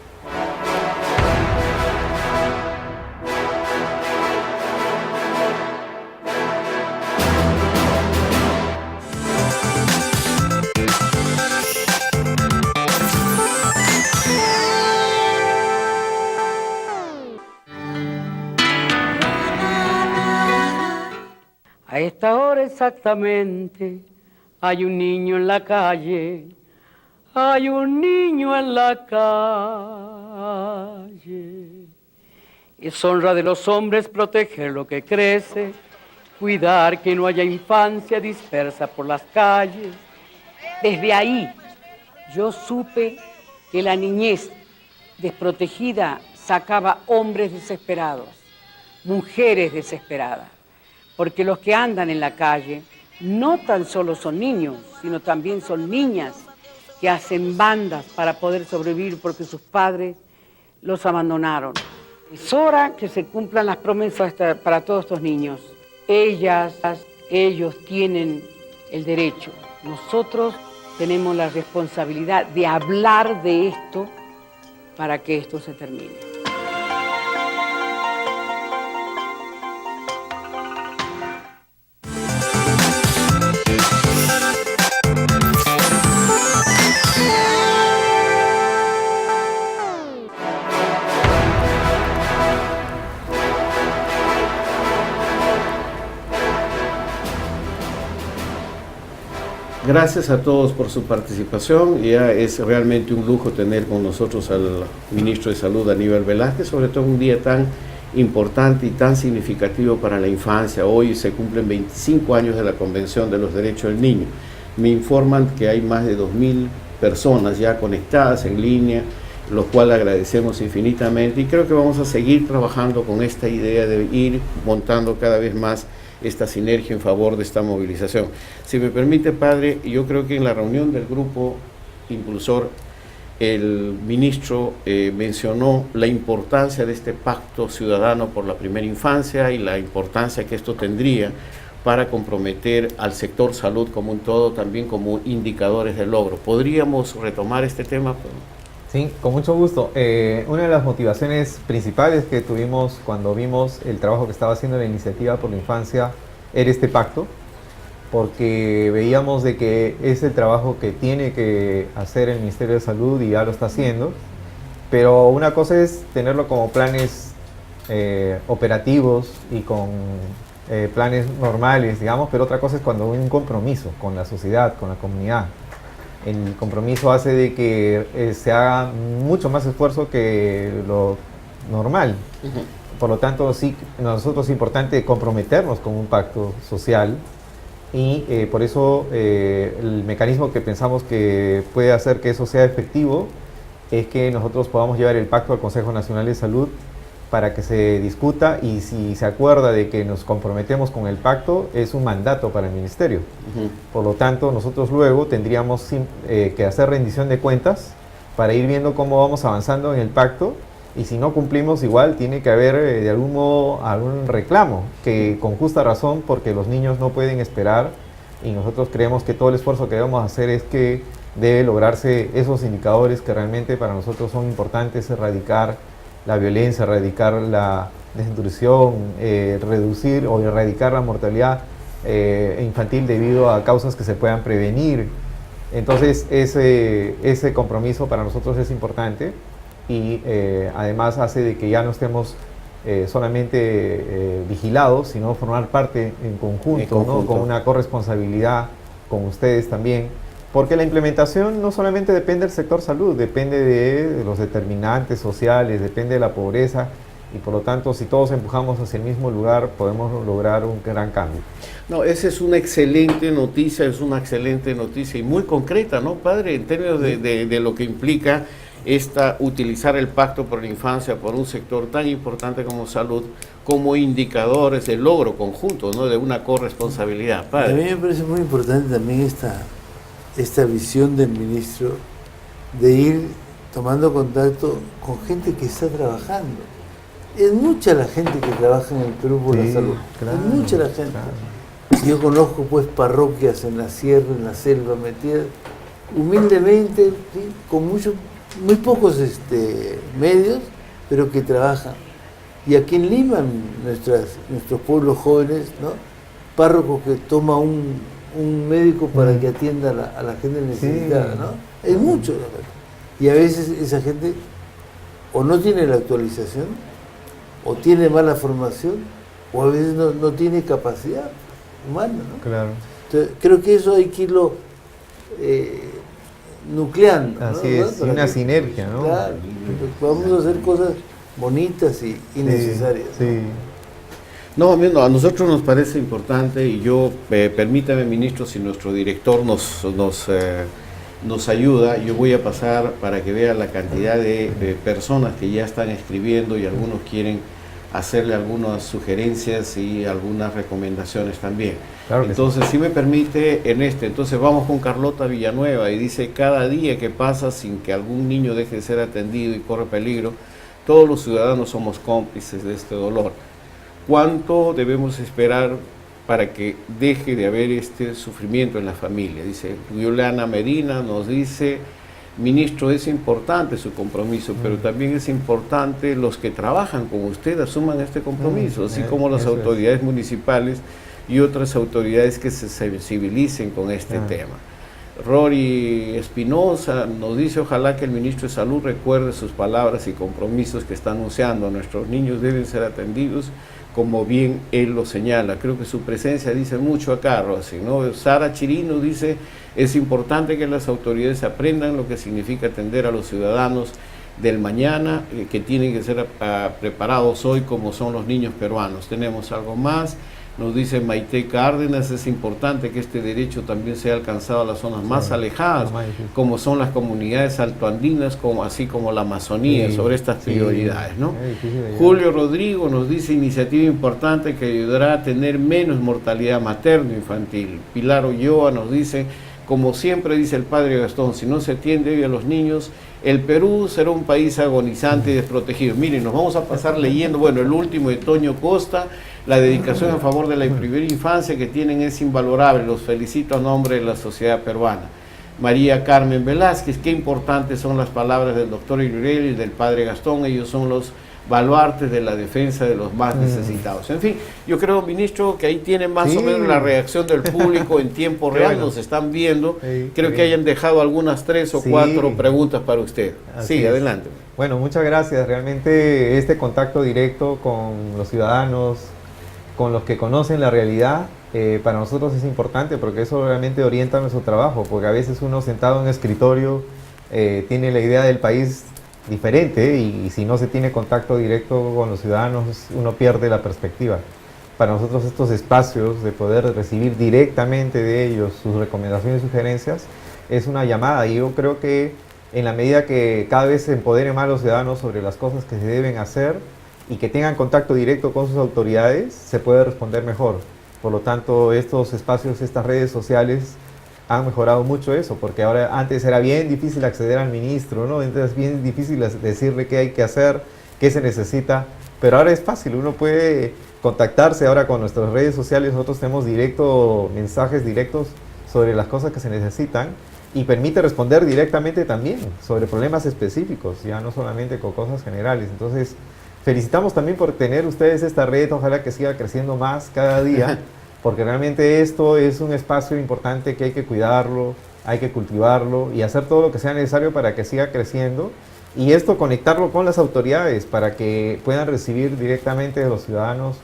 exactamente. Hay un niño en la calle, hay un niño en la calle. Es honra de los hombres proteger lo que crece, cuidar que no haya infancia dispersa por las calles. Desde ahí yo supe que la niñez desprotegida sacaba hombres desesperados, mujeres desesperadas, porque los que andan en la calle no tan solo son niños, sino también son niñas que hacen bandas para poder sobrevivir porque sus padres los abandonaron. Es hora que se cumplan las promesas para todos estos niños. Ellos tienen el derecho. Nosotros tenemos la responsabilidad de hablar de esto para que esto se termine. Gracias a todos por su participación. Ya es realmente un lujo tener con nosotros al ministro de Salud, Aníbal Velázquez, sobre todo un día tan importante y tan significativo para la infancia. Hoy se cumplen 25 años de la Convención de los Derechos del Niño. Me informan que hay más de 2.000 personas ya conectadas en línea, lo cual agradecemos infinitamente, y creo que vamos a seguir trabajando con esta idea de ir montando cada vez más esta sinergia en favor de esta movilización. Si me permite, padre, yo creo que en la reunión del grupo impulsor, el ministro mencionó la importancia de este pacto ciudadano por la primera infancia y la importancia que esto tendría para comprometer al sector salud como un todo, también como indicadores de logro. ¿Podríamos retomar este tema? Sí, con mucho gusto. Una de las motivaciones principales que tuvimos cuando vimos el trabajo que estaba haciendo la Iniciativa por la Infancia era este pacto, porque veíamos de que es el trabajo que tiene que hacer el Ministerio de Salud y ya lo está haciendo, pero una cosa es tenerlo como planes operativos y con planes normales, digamos, pero otra cosa es cuando hay un compromiso con la sociedad, con la comunidad. El compromiso hace de que se haga mucho más esfuerzo que lo normal. Por lo tanto, sí, nosotros es importante comprometernos con un pacto social y por eso el mecanismo que pensamos que puede hacer que eso sea efectivo es que nosotros podamos llevar el pacto al Consejo Nacional de Salud para que se discuta, y si se acuerda de que nos comprometemos con el pacto, es un mandato para el Ministerio. Por lo tanto, nosotros luego tendríamos que hacer rendición de cuentas para ir viendo cómo vamos avanzando en el pacto, y si no cumplimos, igual tiene que haber de algún modo algún reclamo, que con justa razón, porque los niños no pueden esperar, y nosotros creemos que todo el esfuerzo que debemos hacer es que debe lograrse esos indicadores que realmente para nosotros son importantes: erradicar la violencia, erradicar la desnutrición, reducir o erradicar la mortalidad infantil debido a causas que se puedan prevenir. Entonces ese compromiso para nosotros es importante, y además hace de que ya no estemos solamente vigilados, sino formar parte en conjunto, ¿no? Con una corresponsabilidad con ustedes también. Porque la implementación no solamente depende del sector salud, depende de los determinantes sociales, depende de la pobreza, y por lo tanto, si todos empujamos hacia el mismo lugar, podemos lograr un gran cambio. No, esa es una excelente noticia, y muy concreta, ¿no, padre? En términos de lo que implica utilizar el Pacto por la Infancia por un sector tan importante como salud, como indicadores de logro conjunto, ¿no? De una corresponsabilidad, padre. A mí me parece muy importante también esta visión del ministro de ir tomando contacto con gente que está trabajando. Es mucha la gente que trabaja en el Perú por la salud, claro, es mucha la gente. Claro. Yo conozco pues parroquias en la sierra, en la selva, metidas humildemente, ¿sí? Con muy pocos medios, pero que trabajan. Y aquí en Lima, nuestros pueblos jóvenes, ¿no? Párrocos que toma un médico para que atienda a la gente necesitada, ¿no? Es mucho, la verdad. Y a veces esa gente o no tiene la actualización, o tiene mala formación, o a veces no tiene capacidad. humana, ¿no? Claro. Entonces, creo que eso hay que irlo nucleando. Así ¿no? es, y Para una que, sinergia, ¿no? Claro, podamos hacer cosas bonitas y necesarias. Sí. No, a nosotros nos parece importante y yo, permítame, ministro, si nuestro director nos ayuda, yo voy a pasar para que vea la cantidad de personas que ya están escribiendo y algunos quieren hacerle algunas sugerencias y algunas recomendaciones también. Claro que entonces, si me permite, entonces vamos con Carlota Villanueva y dice: cada día que pasa sin que algún niño deje de ser atendido y corre peligro, todos los ciudadanos somos cómplices de este dolor. ¿Cuánto debemos esperar para que deje de haber este sufrimiento en la familia? Dice Juliana Medina, nos dice: ministro, es importante su compromiso, pero también es importante los que trabajan con usted asuman este compromiso, así como las autoridades municipales y otras autoridades que se sensibilicen con este tema. Rory Espinosa nos dice: ojalá que el ministro de Salud recuerde sus palabras y compromisos que está anunciando. Nuestros niños deben ser atendidos como bien él lo señala. Creo que su presencia dice mucho acá, Rosy, ¿no? Sara Chirino dice: es importante que las autoridades aprendan lo que significa atender a los ciudadanos del mañana, que tienen que ser preparados hoy como son los niños peruanos. Tenemos algo más. Nos dice Maite Cárdenas: es importante que este derecho también sea alcanzado a las zonas más alejadas, como son las comunidades altoandinas, así como la Amazonía, sobre estas prioridades, ¿no? Julio Rodrigo nos dice: iniciativa importante que ayudará a tener menos mortalidad materno-infantil. Pilar Ulloa nos dice: como siempre dice el padre Gastón, si no se atiende hoy a los niños, el Perú será un país agonizante y desprotegido. Miren, nos vamos a pasar leyendo, bueno, el último de Toño Costa: la dedicación a favor de la primera infancia que tienen es invalorable. Los felicito a nombre de la sociedad peruana. María Carmen Velázquez: qué importantes son las palabras del doctor Irurel y del padre Gastón. Ellos son los baluartes de la defensa de los más necesitados. En fin, yo creo, ministro, que ahí tienen más o menos la reacción del público en tiempo real. Nos están viendo. Creo que hayan dejado algunas 3 o 4 preguntas para usted. Sí, adelante. Bueno, muchas gracias. Realmente este contacto directo con los ciudadanos, con los que conocen la realidad, para nosotros es importante porque eso realmente orienta nuestro trabajo, porque a veces uno sentado en un escritorio tiene la idea del país diferente y si no se tiene contacto directo con los ciudadanos uno pierde la perspectiva. Para nosotros estos espacios de poder recibir directamente de ellos sus recomendaciones y sugerencias es una llamada, y yo creo que en la medida que cada vez se empoderen más los ciudadanos sobre las cosas que se deben hacer y que tengan contacto directo con sus autoridades, se puede responder mejor. Por lo tanto, estos espacios, estas redes sociales han mejorado mucho eso, porque ahora antes era bien difícil acceder al ministro, ¿no? Entonces es bien difícil decirle qué hay que hacer, qué se necesita, pero ahora es fácil, uno puede contactarse ahora con nuestras redes sociales. Nosotros tenemos mensajes directos sobre las cosas que se necesitan y permite responder directamente también sobre problemas específicos, ya no solamente con cosas generales. Entonces, felicitamos también por tener ustedes esta red, ojalá que siga creciendo más cada día, porque realmente esto es un espacio importante que hay que cuidarlo, hay que cultivarlo y hacer todo lo que sea necesario para que siga creciendo, y esto conectarlo con las autoridades para que puedan recibir directamente de los ciudadanos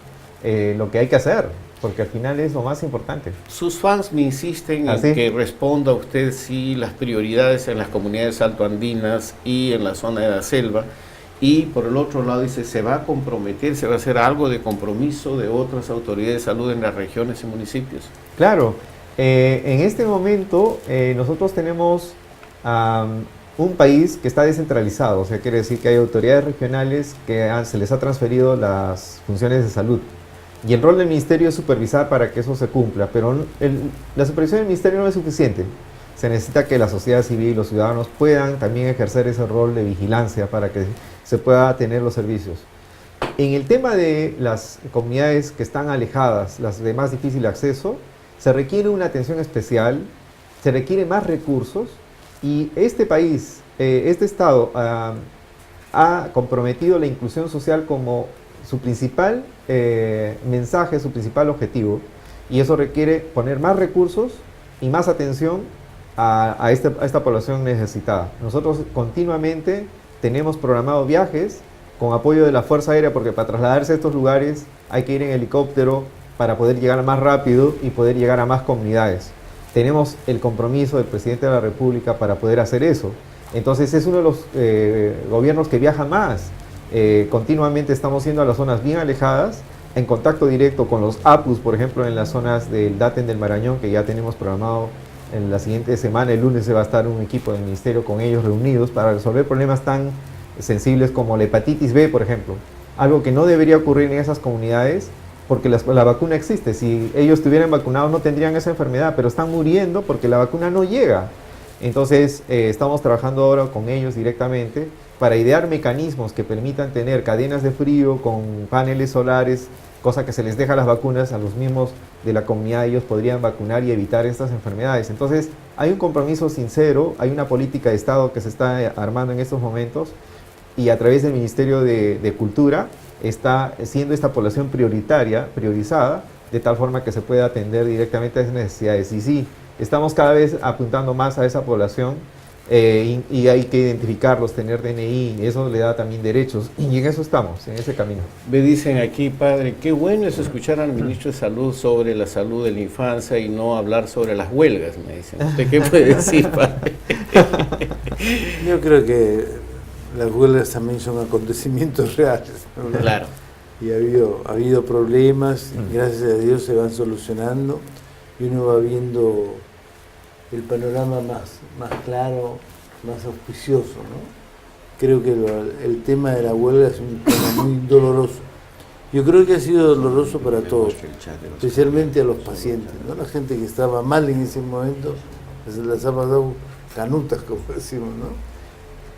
lo que hay que hacer, porque al final es lo más importante. Sus fans me insisten en que responda usted si las prioridades en las comunidades altoandinas y en la zona de la selva. Y por el otro lado dice: se va a comprometer, se va a hacer algo de compromiso de otras autoridades de salud en las regiones y municipios. Claro, en este momento nosotros tenemos un país que está descentralizado, o sea, quiere decir que hay autoridades regionales que se les ha transferido las funciones de salud. Y el rol del ministerio es supervisar para que eso se cumpla, pero la supervisión del ministerio no es suficiente. Se necesita que la sociedad civil y los ciudadanos puedan también ejercer ese rol de vigilancia para que se pueda tener los servicios. En el tema de las comunidades que están alejadas, las de más difícil acceso, se requiere una atención especial, se requiere más recursos, y este país, este Estado, ha comprometido la inclusión social como su principal mensaje, su principal objetivo, y eso requiere poner más recursos y más atención a esta población necesitada. Nosotros continuamente tenemos programados viajes con apoyo de la Fuerza Aérea, porque para trasladarse a estos lugares hay que ir en helicóptero, para poder llegar más rápido y poder llegar a más comunidades. Tenemos el compromiso del presidente de la República para poder hacer eso. Entonces es uno de los gobiernos que viaja más. Continuamente estamos yendo a las zonas bien alejadas, en contacto directo con los APUs, por ejemplo, en las zonas del Daten del Marañón, que ya tenemos programado en la siguiente semana. El lunes se va a estar un equipo del ministerio con ellos reunidos para resolver problemas tan sensibles como la hepatitis B, por ejemplo. Algo que no debería ocurrir en esas comunidades, porque la vacuna existe. Si ellos estuvieran vacunados no tendrían esa enfermedad, pero están muriendo porque la vacuna no llega. Entonces estamos trabajando ahora con ellos directamente para idear mecanismos que permitan tener cadenas de frío con paneles solares, cosa que se les deja las vacunas a los mismos de la comunidad. Ellos podrían vacunar y evitar estas enfermedades. Entonces hay un compromiso sincero, hay una política de Estado que se está armando en estos momentos, y a través del Ministerio de Cultura está siendo esta población priorizada, de tal forma que se pueda atender directamente a esas necesidades. Y sí, estamos cada vez apuntando más a esa población, y hay que identificarlos, tener DNI, eso le da también derechos, y en eso estamos, en ese camino. Me dicen aquí, padre, qué bueno es escuchar al ministro de Salud sobre la salud de la infancia y no hablar sobre las huelgas, me dicen. ¿Usted qué puede decir, padre? Yo creo que las huelgas también son acontecimientos reales, ¿no? Claro. Y ha habido problemas, y gracias a Dios se van solucionando, y uno va viendo el panorama más claro, más auspicioso, ¿no? Creo que el tema de la huelga es un tema muy doloroso. Yo creo que ha sido doloroso para todos, especialmente a los pacientes, ¿no? La gente que estaba mal en ese momento, se las ha pasado canutas, como decimos, ¿no?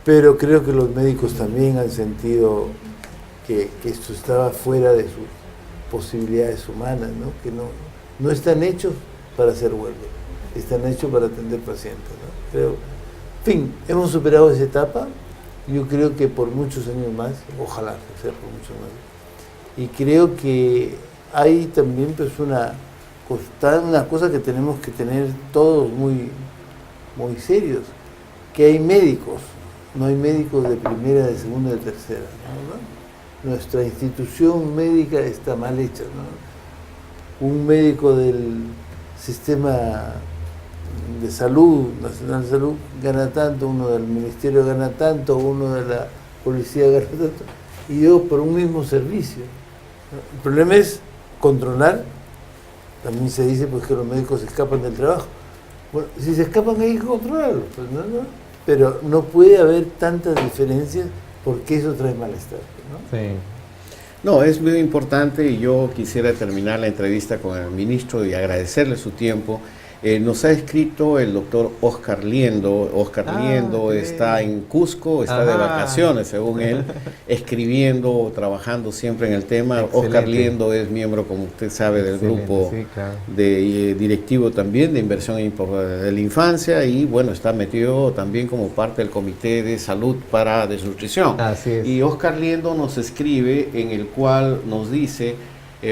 Pero creo que los médicos también han sentido que esto estaba fuera de sus posibilidades humanas, ¿no? Que no están hechos para hacer huelga, están hechos para atender pacientes, ¿no? Pero, en fin, hemos superado esa etapa, yo creo que por muchos años más, ojalá sea por muchos más, y creo que hay también pues una cosa que tenemos que tener todos muy serios, que hay médicos. No hay médicos de primera, de segunda, de tercera, ¿no? Nuestra institución médica está mal hecha, ¿no? Un médico del sistema de salud, nacional de salud, gana tanto, uno del ministerio gana tanto, uno de la policía gana tanto, y yo por un mismo servicio, ¿no? El problema es controlar. También se dice pues que los médicos se escapan del trabajo. Bueno, si se escapan hay que controlarlos, pues, ¿no? Pero no puede haber tantas diferencias porque eso trae malestar, ¿no? Sí. No, es muy importante, y yo quisiera terminar la entrevista con el ministro y agradecerle su tiempo. Nos ha escrito el doctor Oscar Liendo. Liendo está en Cusco, está de vacaciones, según él, escribiendo, trabajando siempre en el tema. Excelente. Oscar Liendo es miembro, como usted sabe, del grupo de directivo también de inversión de la infancia, y bueno, está metido también como parte del Comité de Salud para Desnutrición. Así es. Y Oscar Liendo nos escribe, en el cual nos dice: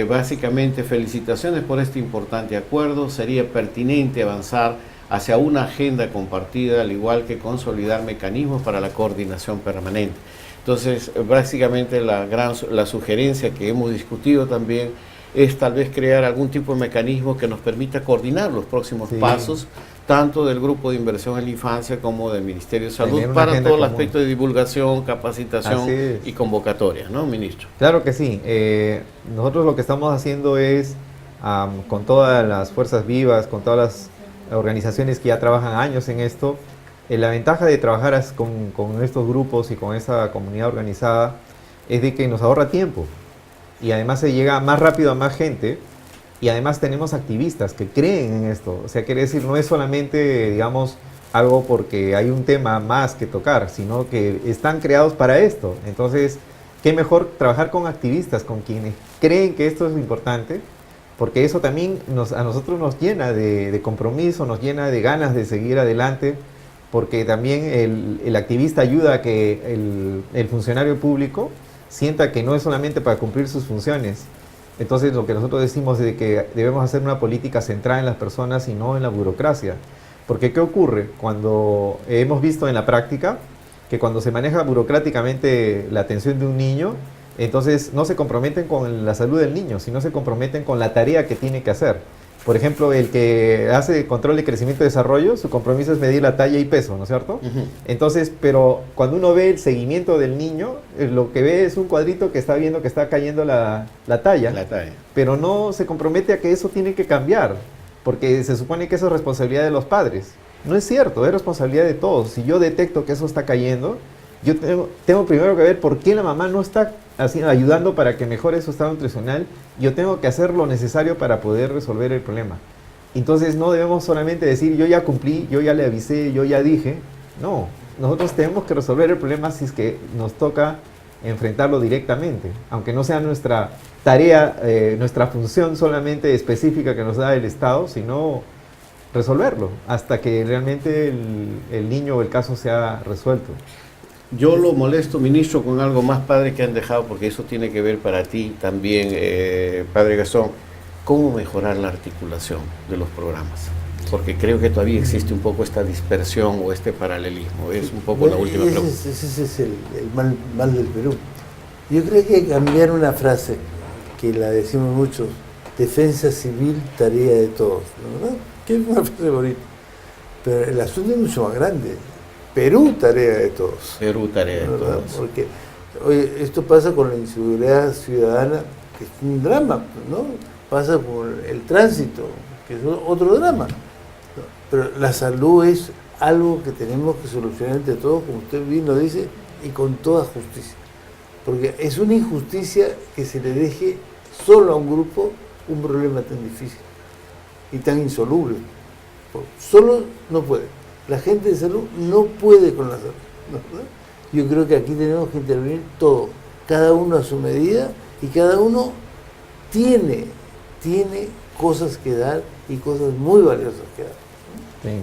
básicamente, felicitaciones por este importante acuerdo. Sería pertinente avanzar hacia una agenda compartida, al igual que consolidar mecanismos para la coordinación permanente. Entonces, básicamente la sugerencia que hemos discutido también es tal vez crear algún tipo de mecanismo que nos permita coordinar los próximos pasos, tanto del Grupo de Inversión en la Infancia como del Ministerio de Salud, para todo el aspecto de divulgación, capacitación y convocatoria, ¿no, ministro? Claro que sí. Nosotros lo que estamos haciendo es, con todas las fuerzas vivas, con todas las organizaciones que ya trabajan años en esto, la ventaja de trabajar con estos grupos y con esa comunidad organizada es de que nos ahorra tiempo, y además se llega más rápido a más gente. Y además tenemos activistas que creen en esto. O sea, quiere decir, no es solamente, digamos, algo porque hay un tema más que tocar, sino que están creados para esto. Entonces, qué mejor trabajar con activistas, con quienes creen que esto es importante, porque eso también a nosotros nos llena de compromiso, nos llena de ganas de seguir adelante, porque también el activista ayuda a que el funcionario público sienta que no es solamente para cumplir sus funciones. Entonces, lo que nosotros decimos es que debemos hacer una política centrada en las personas y no en la burocracia. Porque ¿qué ocurre? Cuando hemos visto en la práctica que cuando se maneja burocráticamente la atención de un niño, Entonces no se comprometen con la salud del niño, sino se comprometen con la tarea que tiene que hacer. Por ejemplo, el que hace control de crecimiento y desarrollo, su compromiso es medir la talla y peso, ¿no es cierto? Entonces, pero cuando uno ve el seguimiento del niño, lo que ve es un cuadrito que está viendo que está cayendo la talla, pero no se compromete a que eso tiene que cambiar, porque se supone que eso es responsabilidad de los padres. No es cierto, es responsabilidad de todos. Si yo detecto que eso está cayendo, yo tengo primero que ver por qué la mamá no está ayudando para que mejore su estado nutricional. Yo tengo que hacer lo necesario para poder resolver el problema. Entonces no debemos solamente decir, yo ya cumplí, yo ya le avisé, yo ya dije. No, nosotros tenemos que resolver el problema si es que nos toca enfrentarlo directamente, aunque no sea nuestra tarea, nuestra función solamente específica que nos da el Estado, sino resolverlo hasta que realmente el niño o el caso sea resuelto. Yo lo molesto, ministro, con algo más, padre, que han dejado, porque eso tiene que ver para ti también, padre Gastón. ¿Cómo mejorar la articulación de los programas? Porque creo que todavía existe un poco esta dispersión o este paralelismo. Es un poco la última pregunta. Ese es el mal del Perú. Yo creo que hay que cambiar una frase, que la decimos muchos: defensa civil, tarea de todos, ¿no? Que es una frase bonita. Pero el asunto es mucho más grande. Perú, tarea de todos. Perú, tarea de todos. Porque oye, esto pasa con la inseguridad ciudadana, que es un drama, ¿no? Pasa con el tránsito, que es otro drama. Pero la salud es algo que tenemos que solucionar entre todos, como usted bien lo dice, y con toda justicia. Porque es una injusticia que se le deje solo a un grupo un problema tan difícil y tan insoluble. Solo no puede. La gente de salud no puede con la salud, ¿no? Yo creo que aquí tenemos que intervenir todos, cada uno a su medida, y cada uno tiene cosas que dar y cosas muy valiosas que dar. Sí.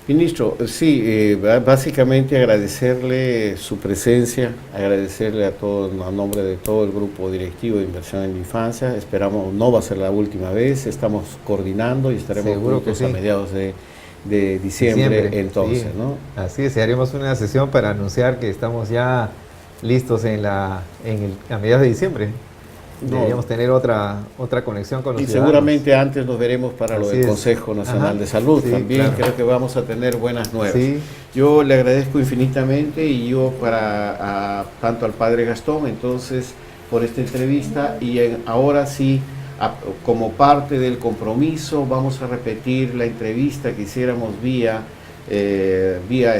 Ministro, sí, básicamente agradecerle su presencia, agradecerle a todos, a nombre de todo el grupo directivo de Inversión en la Infancia. Esperamos, no va a ser la última vez, estamos coordinando y estaremos juntos a mediados de diciembre entonces, sí, ¿no? Así es, haremos una sesión para anunciar que estamos ya listos a mediados de diciembre. Deberíamos tener otra conexión con los ciudadanos. Seguramente antes nos veremos para lo del Consejo Nacional de Salud. También creo que vamos a tener buenas nuevas. Sí. Yo le agradezco infinitamente, y yo tanto al padre Gastón, entonces, por esta entrevista, y ahora sí, como parte del compromiso, vamos a repetir la entrevista que hiciéramos vía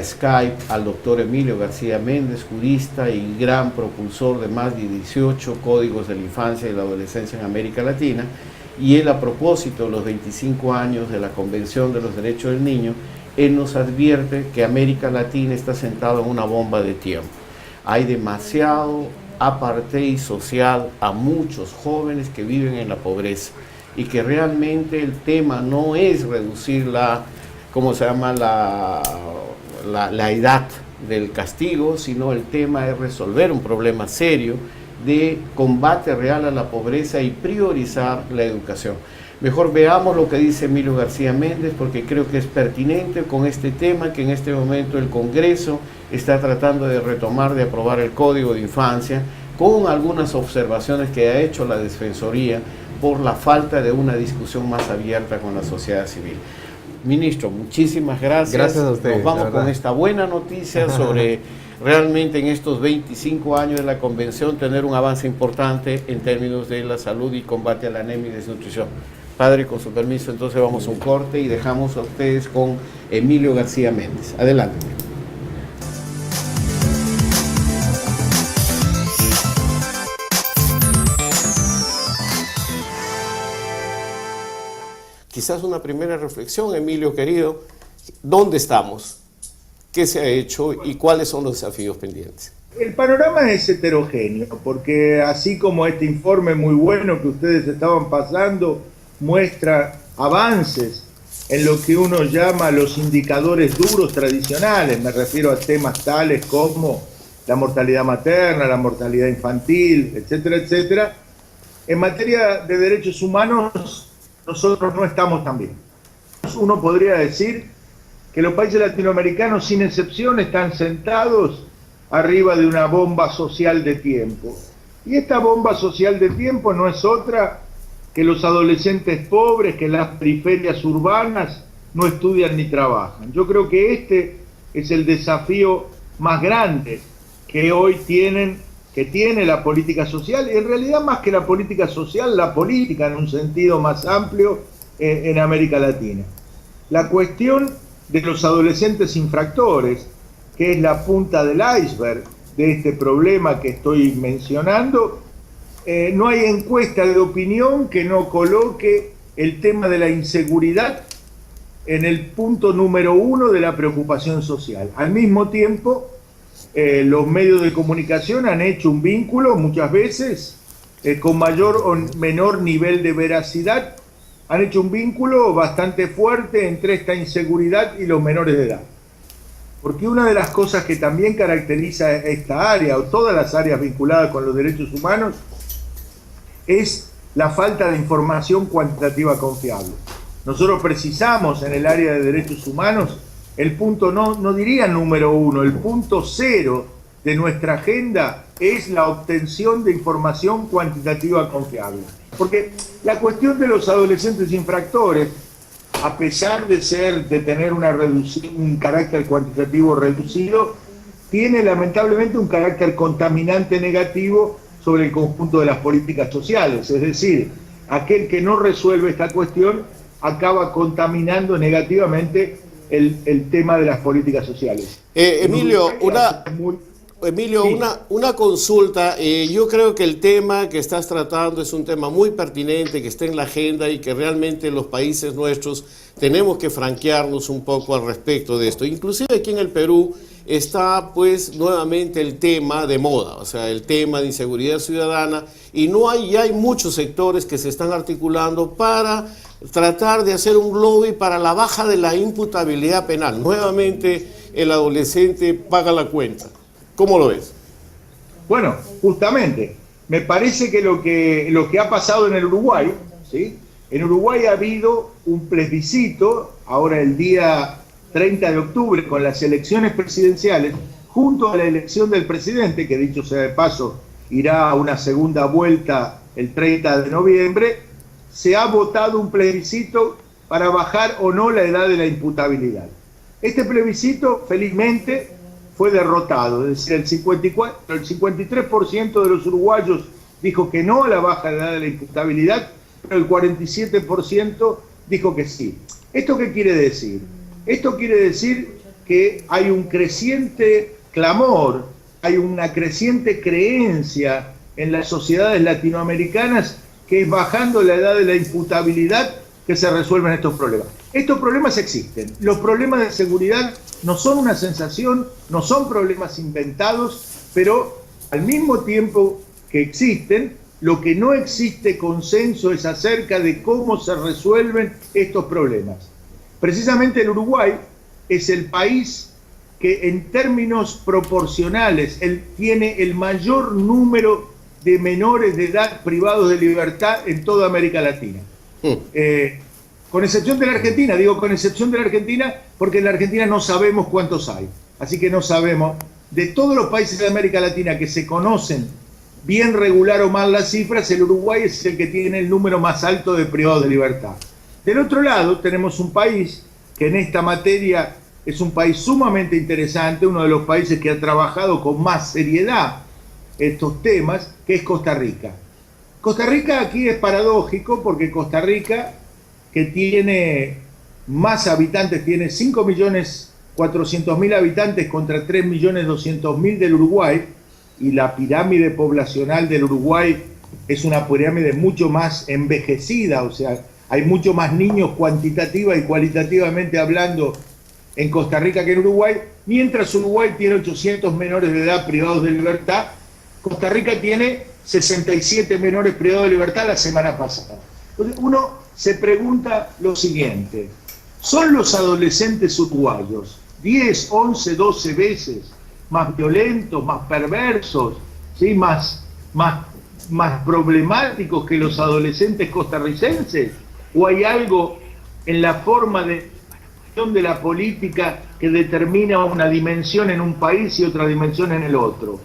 Skype al doctor Emilio García Méndez, jurista y gran propulsor de más de 18 códigos de la infancia y la adolescencia en América Latina. Y él, a propósito de los 25 años de la Convención de los Derechos del Niño, él nos advierte que América Latina está sentada en una bomba de tiempo. Hay demasiado apartheid social a muchos jóvenes que viven en la pobreza, y que realmente el tema no es reducir la edad del castigo, sino el tema es resolver un problema serio de combate real a la pobreza y priorizar la educación. Mejor veamos lo que dice Emilio García Méndez, porque creo que es pertinente con este tema que en este momento el Congreso está tratando de retomar, de aprobar el Código de Infancia, con algunas observaciones que ha hecho la Defensoría por la falta de una discusión más abierta con la sociedad civil. Ministro, muchísimas gracias. Gracias a ustedes. Nos vamos con esta buena noticia sobre realmente en estos 25 años de la Convención tener un avance importante en términos de la salud y combate a la anemia y desnutrición. Padre, con su permiso, entonces vamos a un corte y dejamos a ustedes con Emilio García Méndez. Adelante. Quizás una primera reflexión, Emilio querido, ¿dónde estamos? ¿Qué se ha hecho y cuáles son los desafíos pendientes? El panorama es heterogéneo, porque así como este informe muy bueno que ustedes estaban pasando muestra avances en lo que uno llama los indicadores duros tradicionales, me refiero a temas tales como la mortalidad materna, la mortalidad infantil, etcétera, etcétera. En materia de derechos humanos, nosotros no estamos tan bien. Uno podría decir que los países latinoamericanos, sin excepción, están sentados arriba de una bomba social de tiempo. Y esta bomba social de tiempo no es otra que los adolescentes pobres que en las periferias urbanas no estudian ni trabajan. Yo creo que este es el desafío más grande que hoy tiene la política social, y en realidad más que la política social, la política en un sentido más amplio en América Latina. La cuestión de los adolescentes infractores, que es la punta del iceberg de este problema que estoy mencionando, no hay encuesta de opinión que no coloque el tema de la inseguridad en el punto número 1 de la preocupación social. Al mismo tiempo, los medios de comunicación han hecho un vínculo, muchas veces, con mayor o menor nivel de veracidad, han hecho un vínculo bastante fuerte entre esta inseguridad y los menores de edad. Porque una de las cosas que también caracteriza esta área, o todas las áreas vinculadas con los derechos humanos, es la falta de información cuantitativa confiable. Nosotros precisamos en el área de derechos humanos el punto, no diría número 1, el punto 0 de nuestra agenda es la obtención de información cuantitativa confiable. Porque la cuestión de los adolescentes infractores, a pesar de tener un carácter cuantitativo reducido, tiene lamentablemente un carácter contaminante negativo sobre el conjunto de las políticas sociales. Es decir, aquel que no resuelve esta cuestión acaba contaminando negativamente el tema de las políticas sociales. Emilio, una consulta. Yo creo que el tema que estás tratando es un tema muy pertinente, que está en la agenda y que realmente los países nuestros tenemos que franquearnos un poco al respecto de esto. Inclusive aquí en el Perú está pues nuevamente el tema de moda, o sea, el tema de inseguridad ciudadana, y ya hay muchos sectores que se están articulando para tratar de hacer un lobby para la baja de la imputabilidad penal. Nuevamente el adolescente paga la cuenta. ¿Cómo lo ves? Bueno, justamente, me parece que lo que ha pasado en el Uruguay, ¿sí? En Uruguay ha habido un plebiscito, ahora el día 30 de octubre, con las elecciones presidenciales, junto a la elección del presidente, que dicho sea de paso, irá a una segunda vuelta el 30 de noviembre, se ha votado un plebiscito para bajar o no la edad de la imputabilidad. Este plebiscito, felizmente, fue derrotado, es decir, el 53% de los uruguayos dijo que no a la baja de edad de la imputabilidad, pero el 47% dijo que sí. ¿Esto qué quiere decir? Esto quiere decir que hay un creciente clamor, hay una creciente creencia en las sociedades latinoamericanas que es bajando la edad de la imputabilidad que se resuelven estos problemas. Estos problemas existen. Los problemas de seguridad no son una sensación, no son problemas inventados, pero al mismo tiempo que existen, lo que no existe consenso es acerca de cómo se resuelven estos problemas. Precisamente el Uruguay es el país que en términos proporcionales tiene el mayor número de menores de edad privados de libertad en toda América Latina. Con excepción de la Argentina, digo con excepción de la Argentina porque en la Argentina no sabemos cuántos hay. Así que no sabemos. De todos los países de América Latina que se conocen bien regular o mal las cifras, el Uruguay es el que tiene el número más alto de privados de libertad. Del otro lado tenemos un país que en esta materia es un país sumamente interesante, uno de los países que ha trabajado con más seriedad estos temas, que es Costa Rica. Costa Rica aquí es paradójico porque Costa Rica, que tiene más habitantes, tiene 5.400.000 habitantes contra 3.200.000 del Uruguay, y la pirámide poblacional del Uruguay es una pirámide mucho más envejecida, o sea, hay mucho más niños cuantitativa y cualitativamente hablando en Costa Rica que en Uruguay, mientras Uruguay tiene 800 menores de edad privados de libertad, Costa Rica tiene 67 menores privados de libertad la semana pasada. Entonces uno se pregunta lo siguiente: ¿son los adolescentes uruguayos 10, 11, 12 veces más violentos, más perversos, ¿sí? más problemáticos que los adolescentes costarricenses? ¿O hay algo en la forma de la política que determina una dimensión en un país y otra dimensión en el otro.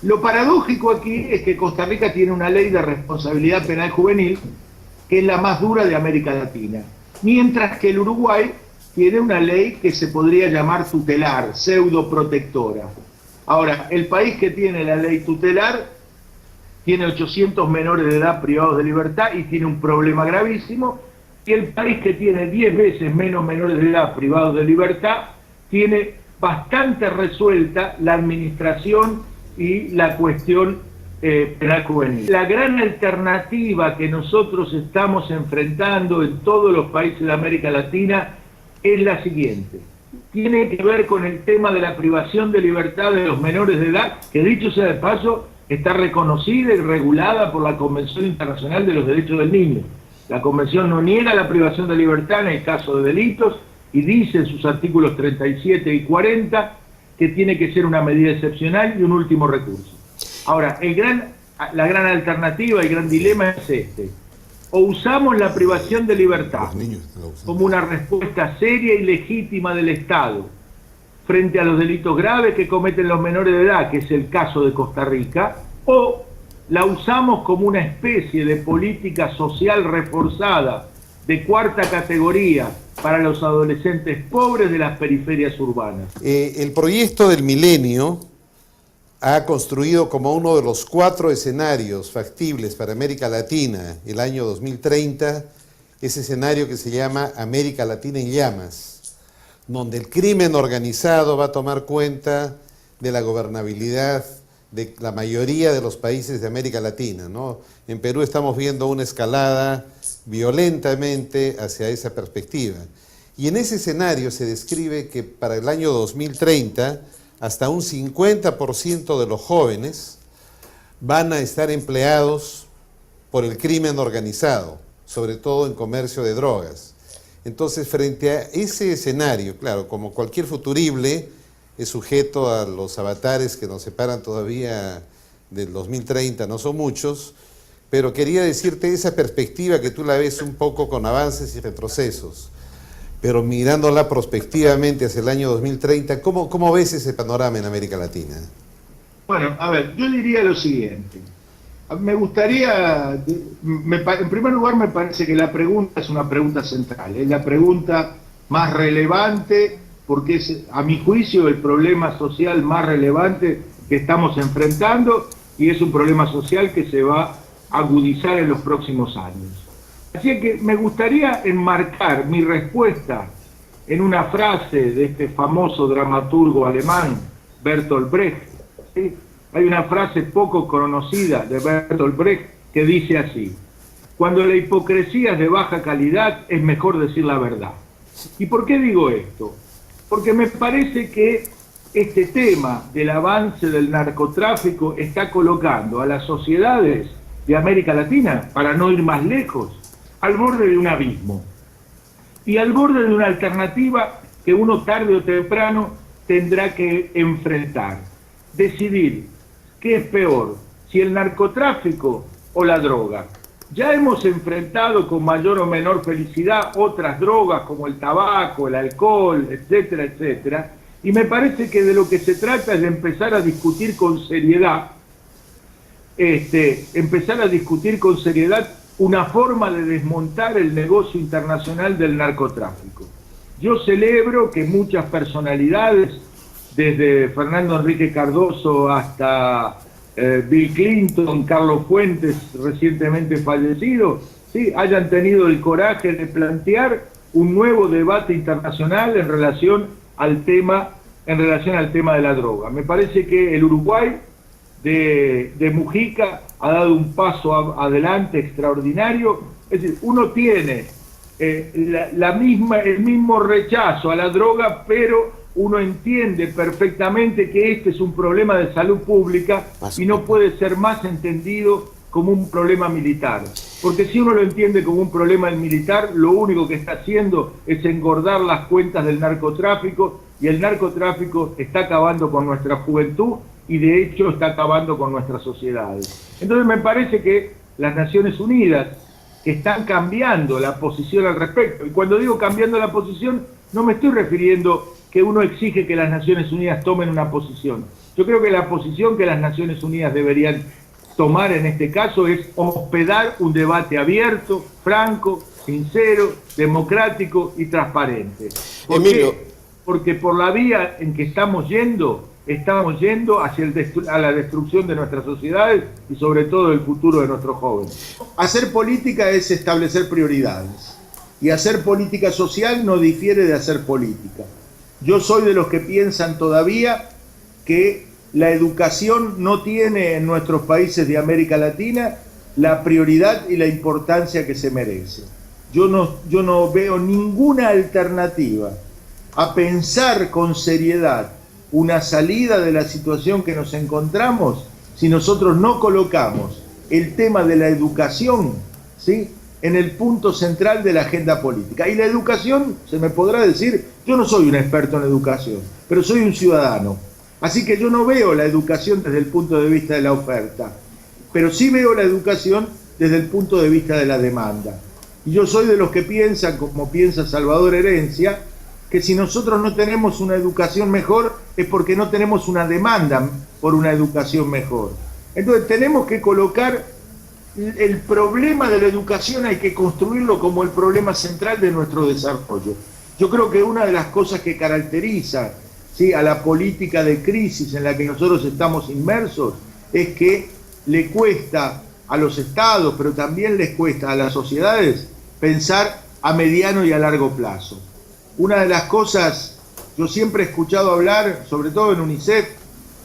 Lo paradójico aquí es que Costa Rica tiene una ley de responsabilidad penal juvenil que es la más dura de América Latina, mientras que el Uruguay tiene una ley que se podría llamar tutelar, pseudoprotectora. Ahora, el país que tiene la ley tutelar tiene 800 menores de edad privados de libertad y tiene un problema gravísimo, y el país que tiene 10 veces menos menores de edad privados de libertad tiene bastante resuelta la administración y la cuestión penal juvenil. La gran alternativa que nosotros estamos enfrentando en todos los países de América Latina es la siguiente. Tiene que ver con el tema de la privación de libertad de los menores de edad, que dicho sea de paso, está reconocida y regulada por la Convención Internacional de los Derechos del Niño. La Convención no niega la privación de libertad en el caso de delitos y dice en sus artículos 37 y 40 que tiene que ser una medida excepcional y un último recurso. Ahora, la gran alternativa, el gran dilema es este. O usamos la privación de libertad como una respuesta seria y legítima del Estado frente a los delitos graves que cometen los menores de edad, que es el caso de Costa Rica, o la usamos como una especie de política social reforzada de cuarta categoría para los adolescentes pobres de las periferias urbanas. El proyecto del milenio ha construido como uno de los 4 escenarios factibles para América Latina el año 2030, ese escenario que se llama América Latina en llamas, donde el crimen organizado va a tomar cuenta de la gobernabilidad de la mayoría de los países de América Latina, ¿no? En Perú estamos viendo una escalada violentamente hacia esa perspectiva. Y en ese escenario se describe que para el año 2030 hasta un 50% de los jóvenes van a estar empleados por el crimen organizado, sobre todo en comercio de drogas. Entonces, frente a ese escenario, claro, como cualquier futurible, es sujeto a los avatares que nos separan todavía del 2030, no son muchos, pero quería decirte esa perspectiva que tú la ves un poco con avances y retrocesos. Pero mirándola prospectivamente hacia el año 2030, ¿cómo ves ese panorama en América Latina? Bueno, a ver, yo diría lo siguiente. Me gustaría, en primer lugar me parece que la pregunta es una pregunta central, es la pregunta más relevante, porque es, a mi juicio, el problema social más relevante que estamos enfrentando, y es un problema social que se va a agudizar en los próximos años. Así que me gustaría enmarcar mi respuesta en una frase de este famoso dramaturgo alemán, Bertolt Brecht. ¿Sí? Hay una frase poco conocida de Bertolt Brecht que dice así: cuando la hipocresía es de baja calidad, es mejor decir la verdad. ¿Y por qué digo esto? Porque me parece que este tema del avance del narcotráfico está colocando a las sociedades de América Latina, para no ir más lejos, al borde de un abismo y al borde de una alternativa que uno tarde o temprano tendrá que enfrentar, decidir qué es peor, si el narcotráfico o la droga. Ya hemos enfrentado con mayor o menor felicidad otras drogas como el tabaco, el alcohol, etcétera, etcétera, y me parece que de lo que se trata es de empezar a discutir con seriedad, una forma de desmontar el negocio internacional del narcotráfico. Yo celebro que muchas personalidades, desde Fernando Enrique Cardoso hasta Bill Clinton, Carlos Fuentes, recientemente fallecido, ¿sí?, hayan tenido el coraje de plantear un nuevo debate internacional en relación al tema de la droga. Me parece que el Uruguay de Mujica ha dado un paso adelante extraordinario. Es decir, uno tiene el mismo rechazo a la droga, pero uno entiende perfectamente que este es un problema de salud pública y no puede ser más entendido como un problema militar. Porque si uno lo entiende como un problema militar, lo único que está haciendo es engordar las cuentas del narcotráfico, y el narcotráfico está acabando con nuestra juventud y de hecho está acabando con nuestras sociedades. Entonces me parece que las Naciones Unidas, que están cambiando la posición al respecto, y cuando digo cambiando la posición, no me estoy refiriendo que uno exige que las Naciones Unidas tomen una posición. Yo creo que la posición que las Naciones Unidas deberían tomar en este caso es hospedar un debate abierto, franco, sincero, democrático y transparente. ¿Por qué? Porque por la vía en que estamos yendo hacia a la destrucción de nuestras sociedades y sobre todo el futuro de nuestros jóvenes. Hacer política es establecer prioridades, y hacer política social no difiere de hacer política. Yo soy de los que piensan todavía que la educación no tiene en nuestros países de América Latina la prioridad y la importancia que se merece. Yo no veo ninguna alternativa a pensar con seriedad una salida de la situación que nos encontramos si nosotros no colocamos el tema de la educación, ¿sí?, en el punto central de la agenda política. Y la educación, se me podrá decir, yo no soy un experto en educación, pero soy un ciudadano. Así que yo no veo la educación desde el punto de vista de la oferta, pero sí veo la educación desde el punto de vista de la demanda. Y yo soy de los que piensan, como piensa Salvador Herencia, que si nosotros no tenemos una educación mejor es porque no tenemos una demanda por una educación mejor. Entonces tenemos que colocar el problema de la educación, hay que construirlo como el problema central de nuestro desarrollo. Yo creo que una de las cosas que caracteriza, ¿sí?, a la política de crisis en la que nosotros estamos inmersos es que le cuesta a los estados, pero también les cuesta a las sociedades pensar a mediano y a largo plazo. Una de las cosas, yo siempre he escuchado hablar, sobre todo en UNICEF,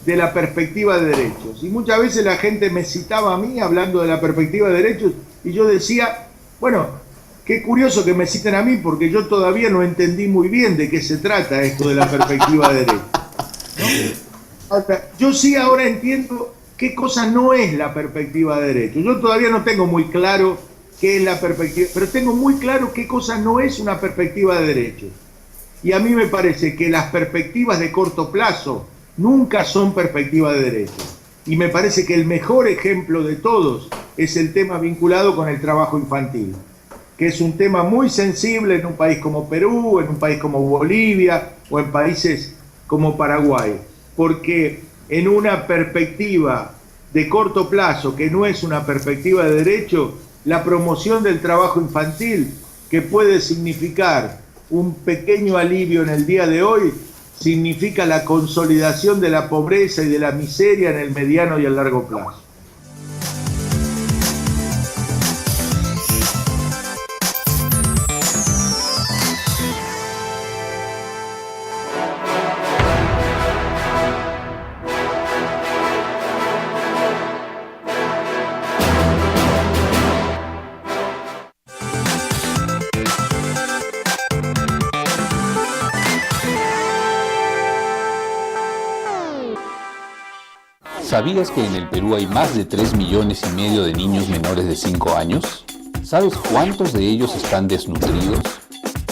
de la perspectiva de derechos. Y muchas veces la gente me citaba a mí hablando de la perspectiva de derechos y yo decía, bueno, qué curioso que me citen a mí porque yo todavía no entendí muy bien de qué se trata esto de la perspectiva de derechos, ¿no? Yo sí ahora entiendo qué cosa no es la perspectiva de derechos. Yo todavía no tengo muy claro qué es la perspectiva, pero tengo muy claro qué cosa no es una perspectiva de derechos. Y a mí me parece que las perspectivas de corto plazo nunca son perspectivas de derechos. Y me parece que el mejor ejemplo de todos es el tema vinculado con el trabajo infantil, que es un tema muy sensible en un país como Perú, en un país como Bolivia o en países como Paraguay, porque en una perspectiva de corto plazo, que no es una perspectiva de derecho, la promoción del trabajo infantil, que puede significar un pequeño alivio en el día de hoy, significa la consolidación de la pobreza y de la miseria en el mediano y el largo plazo. ¿Sabías que en el Perú hay más de 3,5 millones de niños menores de 5 años? ¿Sabes cuántos de ellos están desnutridos?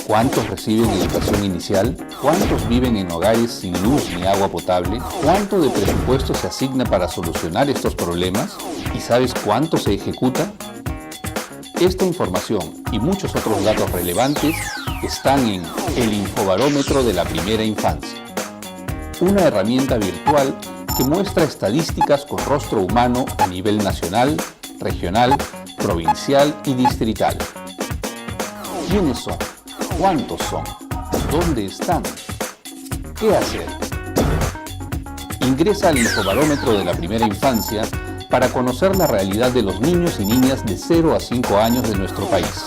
¿Cuántos reciben educación inicial? ¿Cuántos viven en hogares sin luz ni agua potable? ¿Cuánto de presupuesto se asigna para solucionar estos problemas? ¿Y sabes cuánto se ejecuta? Esta información y muchos otros datos relevantes están en el Infobarómetro de la Primera Infancia, una herramienta virtual que muestra estadísticas con rostro humano a nivel nacional, regional, provincial y distrital. ¿Quiénes son? ¿Cuántos son? ¿Dónde están? ¿Qué hacer? Ingresa al Infobarómetro de la Primera Infancia para conocer la realidad de los niños y niñas de 0 a 5 años de nuestro país,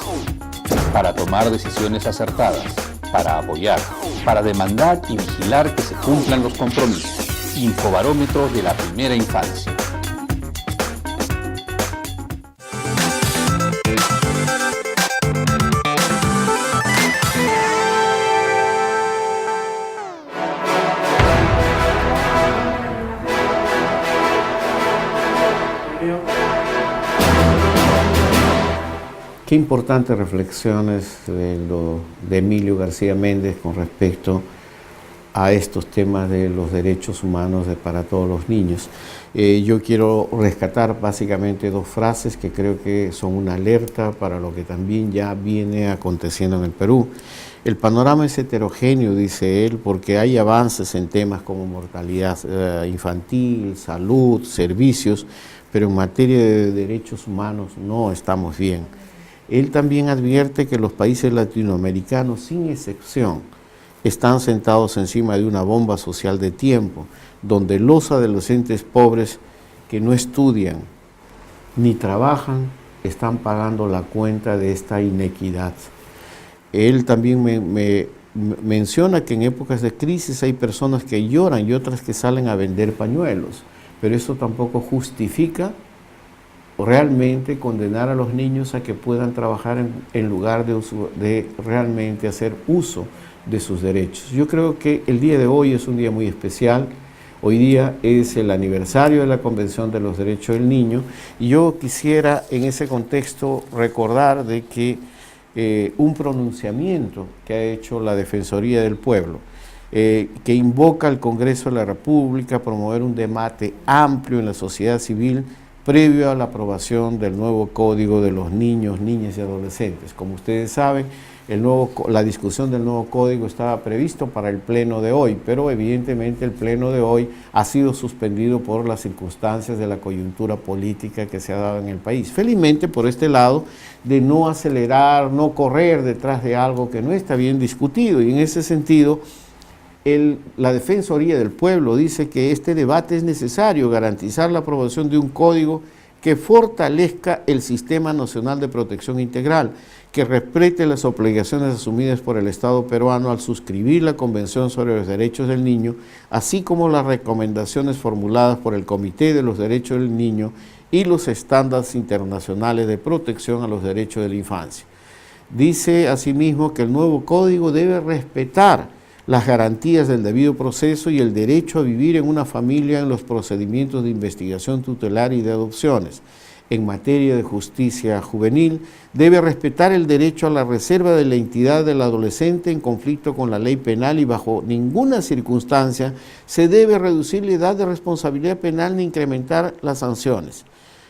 para tomar decisiones acertadas, para apoyar, para demandar y vigilar que se cumplan los compromisos. Infobarómetro de la Primera Infancia. Qué importantes reflexiones de Emilio García Méndez con respecto a estos temas de los derechos humanos para todos los niños. Yo quiero rescatar básicamente 2 frases que creo que son una alerta para lo que también ya viene aconteciendo en el Perú. El panorama es heterogéneo, dice él, porque hay avances en temas como mortalidad infantil, salud, servicios, pero en materia de derechos humanos no estamos bien. Él también advierte que los países latinoamericanos, sin excepción, están sentados encima de una bomba social de tiempo, donde los adolescentes pobres que no estudian ni trabajan están pagando la cuenta de esta inequidad. Él también me menciona que en épocas de crisis hay personas que lloran y otras que salen a vender pañuelos, pero eso tampoco justifica realmente condenar a los niños a que puedan trabajar en lugar de realmente hacer uso de sus derechos. Yo creo que el día de hoy es un día muy especial. Hoy día es el aniversario de la Convención de los Derechos del Niño y yo quisiera en ese contexto recordar de que un pronunciamiento que ha hecho la Defensoría del Pueblo, que invoca al Congreso de la República a promover un debate amplio en la sociedad civil previo a la aprobación del nuevo Código de los Niños, Niñas y Adolescentes. Como ustedes saben, la discusión del nuevo código estaba previsto para el pleno de hoy, pero evidentemente el pleno de hoy ha sido suspendido por las circunstancias de la coyuntura política que se ha dado en el país. Felizmente por este lado de no acelerar, no correr detrás de algo que no está bien discutido, y en ese sentido la Defensoría del Pueblo dice que este debate es necesario, garantizar la aprobación de un código que fortalezca el Sistema Nacional de Protección Integral, que respete las obligaciones asumidas por el Estado peruano al suscribir la Convención sobre los Derechos del Niño, así como las recomendaciones formuladas por el Comité de los Derechos del Niño y los estándares internacionales de protección a los derechos de la infancia. Dice asimismo que el nuevo código debe respetar las garantías del debido proceso y el derecho a vivir en una familia en los procedimientos de investigación tutelar y de adopciones. En materia de justicia juvenil, debe respetar el derecho a la reserva de la identidad del adolescente en conflicto con la ley penal y bajo ninguna circunstancia se debe reducir la edad de responsabilidad penal ni incrementar las sanciones.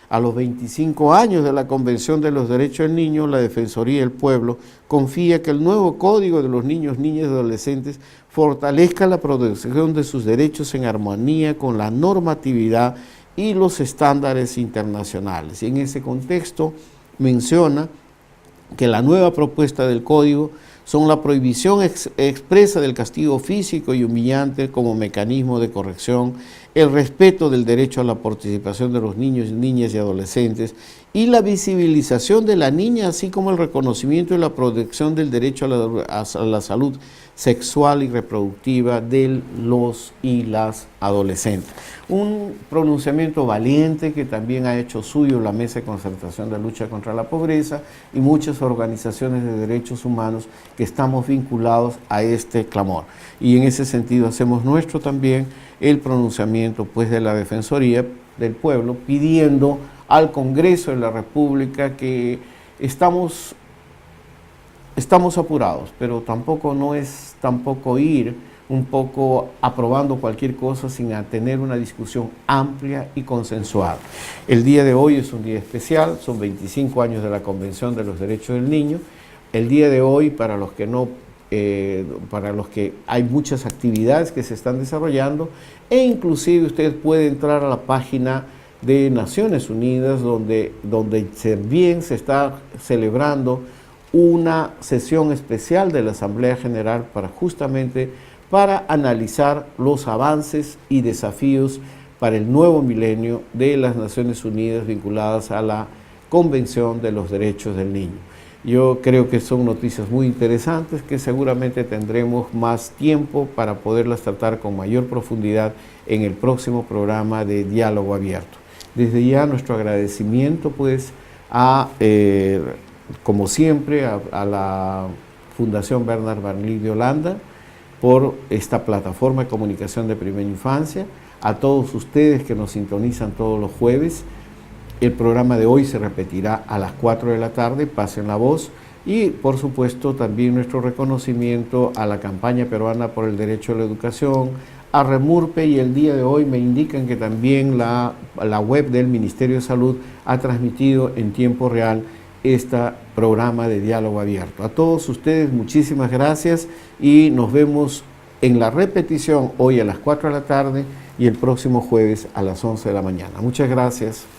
A los 25 años de la Convención de los Derechos del Niño, la Defensoría del Pueblo confía que el nuevo Código de los Niños, Niñas y Adolescentes fortalezca la protección de sus derechos en armonía con la normatividad y los estándares internacionales. Y en ese contexto menciona que la nueva propuesta del Código son la prohibición expresa del castigo físico y humillante como mecanismo de corrección, el respeto del derecho a la participación de los niños, niñas y adolescentes y la visibilización de la niña, así como el reconocimiento y la protección del derecho a la salud sexual y reproductiva de los y las adolescentes. Un pronunciamiento valiente que también ha hecho suyo la Mesa de Concertación de Lucha contra la Pobreza y muchas organizaciones de derechos humanos que estamos vinculados a este clamor. Y en ese sentido hacemos nuestro también el pronunciamiento pues, de la Defensoría del Pueblo pidiendo al Congreso de la República que estamos apurados, pero tampoco no es ir un poco aprobando cualquier cosa sin tener una discusión amplia y consensuada. El día de hoy es un día especial, son 25 años de la Convención de los Derechos del Niño. El día de hoy, para los que hay muchas actividades que se están desarrollando, e inclusive usted puede entrar a la página de Naciones Unidas, donde también se está celebrando una sesión especial de la Asamblea General para analizar los avances y desafíos para el nuevo milenio de las Naciones Unidas vinculadas a la Convención de los Derechos del Niño. Yo creo que son noticias muy interesantes que seguramente tendremos más tiempo para poderlas tratar con mayor profundidad en el próximo programa de Diálogo Abierto. Desde ya nuestro agradecimiento pues como siempre a la Fundación Bernard Barnil de Holanda por esta plataforma de comunicación de primera infancia, a todos ustedes que nos sintonizan todos los jueves. El programa de hoy se repetirá a las 4 de la tarde, pasen la voz, y por supuesto también nuestro reconocimiento a la campaña peruana por el derecho a la educación, a Remurpe, y el día de hoy me indican que también la web del Ministerio de Salud ha transmitido en tiempo real este programa de diálogo abierto. A todos ustedes muchísimas gracias y nos vemos en la repetición hoy a las 4 de la tarde y el próximo jueves a las 11 de la mañana. Muchas gracias.